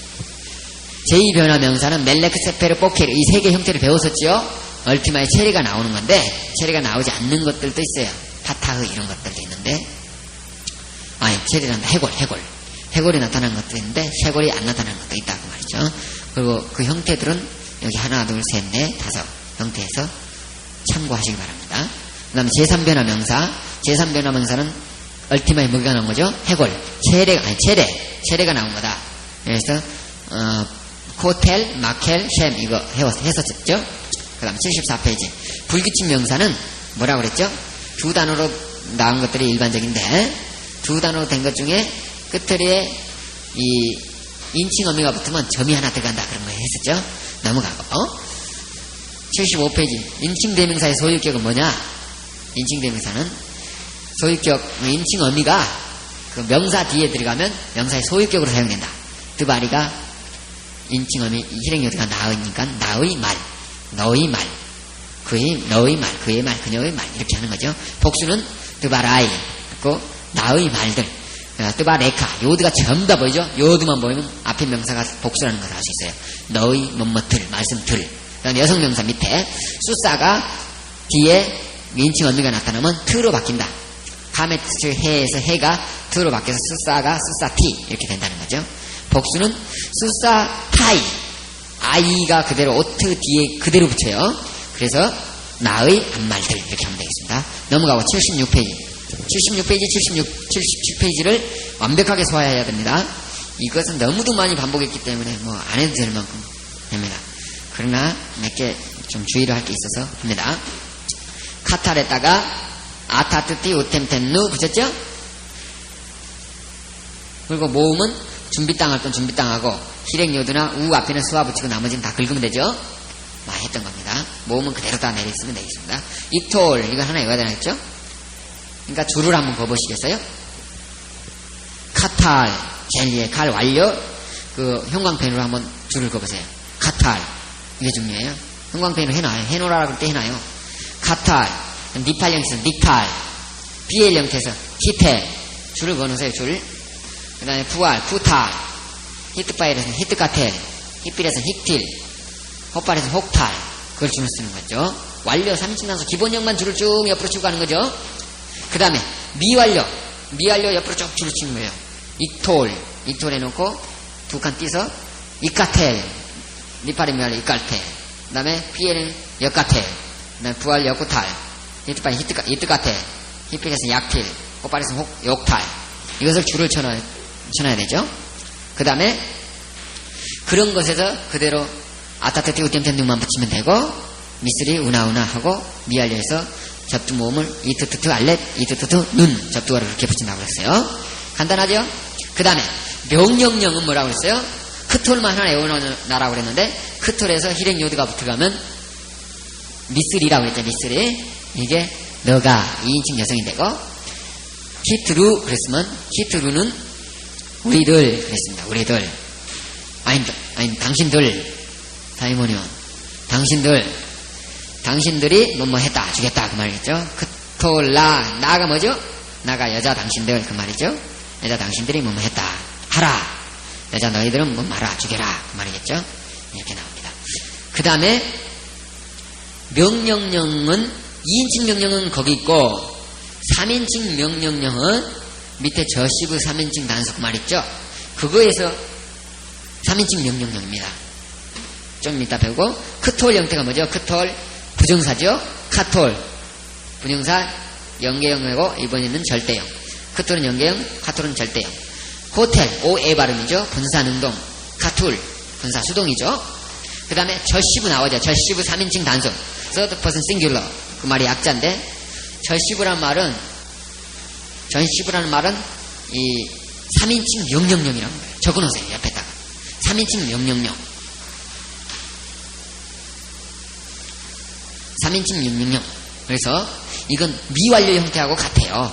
제2변화 명사는 멜렉, 세페르, 포케르 이 세 개 형태를 배웠었죠. 얼티마에 체리가 나오는 건데 체리가 나오지 않는 것들도 있어요. 파타흐 이런 것들도 있는데 체리란다. 해골이 나타나는 것도 있는데 해골이 안 나타나는 것도 있다 그 말이죠. 그리고 그 형태들은 여기 하나, 둘, 셋, 넷, 다섯 형태에서 참고하시기 바랍니다. 그 다음에 제3변화 명사. 제3변화 명사는 얼티마에 뭐가 나온 거죠? 해골. 체레가 나온 거다. 그래서 코텔, 마켈, 셈 이거 했었죠. 그 다음 74페이지 불규칙 명사는 뭐라고 그랬죠? 두 단어로 나온 것들이 일반적인데 두 단어로 된 것 중에 끝에 이 인칭 어미가 붙으면 점이 하나 들어간다 그런 거 했었죠. 넘어가고 75페이지 인칭 대명사의 소유격은 뭐냐? 인칭 대명사는 소유격 인칭 어미가 그 명사 뒤에 들어가면 명사의 소유격으로 사용된다. 드바리가 인칭 어미 희랭요드가 나으니까 나의 말, 너의 말, 너의 말, 그의 말, 그녀의 말 이렇게 하는 거죠. 복수는 드바라이 그 나의 말들. 뜨바레카 요드가 전부 다 보이죠? 요드만 보이면 앞에 명사가 복수라는 것을 알 수 있어요. 너의 뭐뭐들 말씀들. 그다음 여성 명사 밑에 수사가 뒤에 인칭 언미가 나타나면 트로 바뀐다. 카메츠 해에서 해가 트로 바뀌어서 수사가 수사티 이렇게 된다는 거죠. 복수는 수사타이 아이가 그대로 오트 뒤에 그대로 붙여요. 그래서 나의 앞말들 이렇게 하면 되겠습니다. 넘어가고 76페이지 77페이지를 완벽하게 소화해야 됩니다. 이것은 너무도 많이 반복했기 때문에 뭐 안 해도 될 만큼 됩니다. 그러나 몇 개 좀 주의를 할 게 있어서 합니다. 카탈에다가 아타트티 우템텐누 붙였죠? 그리고 모음은 준비땅 할 건 준비땅하고 희랭요드나 우 앞에는 수화 붙이고 나머지는 다 긁으면 되죠? 많이 했던 겁니다. 모음은 그대로 다 내리쓰면 되겠습니다. 이톨 이거 하나 외워야 되나 했죠? 그러니까 줄을 한번 그어보시겠어요? 카탈, 젤리에 칼 완료. 그 형광펜으로 한번 줄을 그어보세요. 카탈. 이게 중요해요. 형광펜으로 해놔요. 해놓으라고 할 때 해놔요. 카탈. 니팔 형태에서 니탈. 비엘 형태에서 히텔. 줄을 그어놓으세요. 줄. 그 다음에 부알, 부탈. 히트파일에서는 히트카텔. 히필에서는 히틸. 헛발에서는 혹탈. 그걸 줄을 쓰는 거죠. 완료 3인칭 단수 기본형만 줄을 쭉 옆으로 치고 가는 거죠. 그 다음에 미완료 옆으로 쭉 줄을 치는 거예요. 이톨 해놓고 두 칸 띄서 이카텔 니파리 미완료 이카텔. 그 다음에 피에는 역카텔. 그 다음에 부활 역구탈. 히트파리 히트카텔. 히필에서 약틸. 헛발에서 욕탈. 이것을 줄을 쳐놔야 되죠. 그 다음에 그런 것에서 그대로 아타테티 우템텐누만 붙이면 되고 미쓰리 우나우나 하고 미완료에서 접두 모음을 이트트트 알렛 이트트트 눈 접두어를 그렇게 붙인다고 그랬어요. 간단하죠? 그 다음에 명령령은 뭐라고 그랬어요? 크톨만 하나 외워놔라고 그랬는데 크톨에서 희랭요드가 붙어가면 미쓰리라고 그랬죠. 미쓰리 이게 너가 2인칭 여성이 되고 키트루 그랬으면 키트루는 우리들 그랬습니다. 우리들 아니 당신들 다이모니온 당신들이 뭐뭐 했다 주겠다 그 말이겠죠. 크톨라 나가 뭐죠? 나가 여자 당신들 그 말이죠. 여자 당신들이 뭐뭐 했다 하라. 여자 너희들은 뭐 말아 주게라 그 말이겠죠. 이렇게 나옵니다. 그 다음에 명령령은 2인칭 명령은 거기 있고 3인칭 명령령은 밑에 저시브 3인칭 단수 그 말 있죠? 그거에서 3인칭 명령형입니다. 좀 이따 배우고, 크톨 형태가 뭐죠? 크톨 부정사죠? 카톨 분용사 연계형이고 이번에는 절대형. 크톨은 연계형, 카톨은 절대형. 호텔 오에 발음이죠? 분사능동. 카툴 분사 수동이죠? 그 다음에 저시브 나오죠? 저시브 3인칭 단수. third person singular. 그 말이 약자인데, 저시브라는 말은 이 3인칭 명령형이라는 거예요. 적어놓으세요, 옆에다가. 3인칭 명령형. 3인칭 명령형. 그래서 이건 미완료 형태하고 같아요.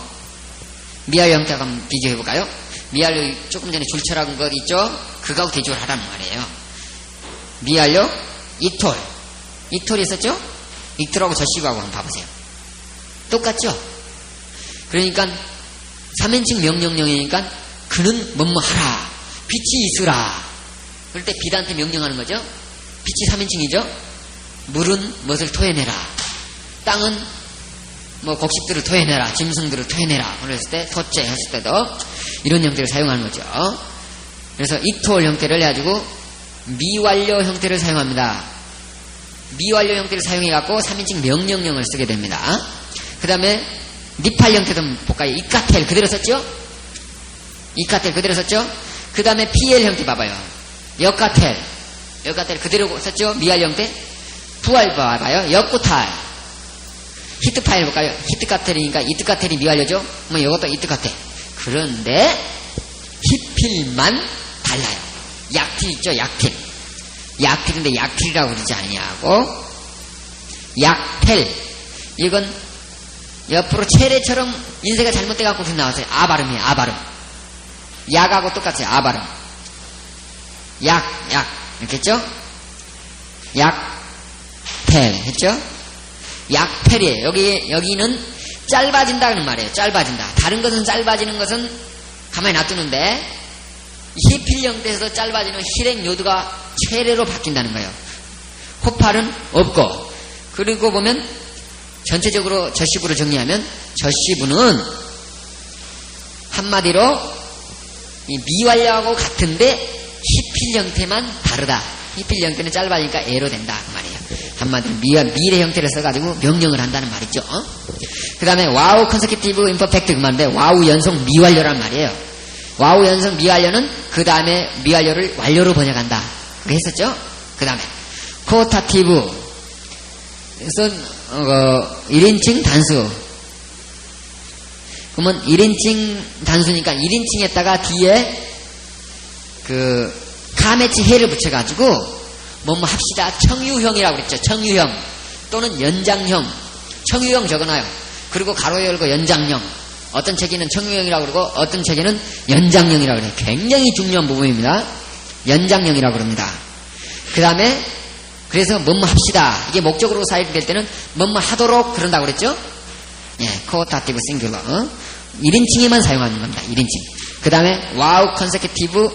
미완료 형태하고 한번 비교해볼까요? 미완료 조금 전에 줄처럼 것 있죠? 그거하고 대조를 하라는 말이에요. 미완료 이톨. 이톨이 있었죠? 이톨하고 저시브하고 한번 봐보세요. 똑같죠? 그러니까 3인칭 명령형이니까 그는 뭐뭐 하라. 빛이 있으라. 그럴 때 빛한테 명령하는 거죠? 빛이 3인칭이죠? 물은 무엇을 토해내라. 땅은 뭐 곡식들을 토해내라. 짐승들을 토해내라. 그랬을 때 토째 했을 때도 이런 형태를 사용하는 거죠. 그래서 이톨 형태를 해가지고 미완료 형태를 사용합니다. 미완료 형태를 사용해갖고 3인칭 명령형을 쓰게 됩니다. 그 다음에 니팔 형태도 볼까요? 이카텔 그대로 썼죠? 이카텔 그대로 썼죠? 그 다음에 PL 형태 봐봐요. 역카텔 그대로 썼죠? 미완 형태. 부활 봐봐요. 역구탈. 히트파일 볼까요? 히트카텔이니까 이트카텔이 미완료죠? 뭐 이것도 이트카텔. 그런데 히필만 달라요. 약틸 있죠? 약틸. 약틸인데 약틸이라고 그러지 않냐고. 약텔. 이건 옆으로 체레처럼 인쇄가 잘못돼갖고 그렇게 나왔어요. 아 발음이에요. 아 발음. 약하고 똑같아요. 아 발음. 약. 이렇게 했죠? 약텔 했죠? 약텔이에요. 여기는 짧아진다는 말이에요. 짧아진다. 다른 것은 짧아지는 것은 가만히 놔두는데 히필 형태에서 짧아지는 힐행 요드가 체레로 바뀐다는 거예요. 호팔은 없고. 그리고 보면 전체적으로 저시부를 정리하면 저시부는 한마디로 이 미완료하고 같은데 히필 형태만 다르다. 히필 형태는 짧아지니까 애로 된다 그 말이에요. 한마디로 미래 형태를 써가지고 명령을 한다는 말이죠. 그 다음에 와우 컨세큐티브 임퍼펙트 그 말인데 와우 연속 미완료란 말이에요. 와우 연속 미완료는 그 다음에 미완료를 완료로 번역한다. 그렇게 했었죠. 그 다음에 코타티브 그래서 1인칭 단수. 그러면 1인칭 단수니까 1인칭에다가 뒤에 그 카메치 해를 붙여가지고 뭐뭐 합시다. 청유형이라고 그랬죠. 청유형 또는 연장형. 청유형 적어놔요. 그리고 가로 열고 연장형. 어떤 책에는 청유형이라고 그러고 어떤 책에는 연장형이라고 그래요. 굉장히 중요한 부분입니다. 연장형이라고 그럽니다. 그 다음에 그래서 뭐뭐 합시다. 이게 목적으로 사용될 때는 뭐뭐 하도록 그런다고 그랬죠? 예, 코타티브 싱귤러. 1인칭에만 사용하는 겁니다. 1인칭. 그 다음에 와우 컨세큐티브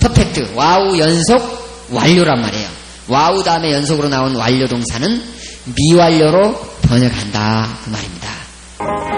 퍼펙트. 와우 연속 완료란 말이에요. 와우 다음에 연속으로 나온 완료 동사는 미완료로 번역한다. 그 말입니다.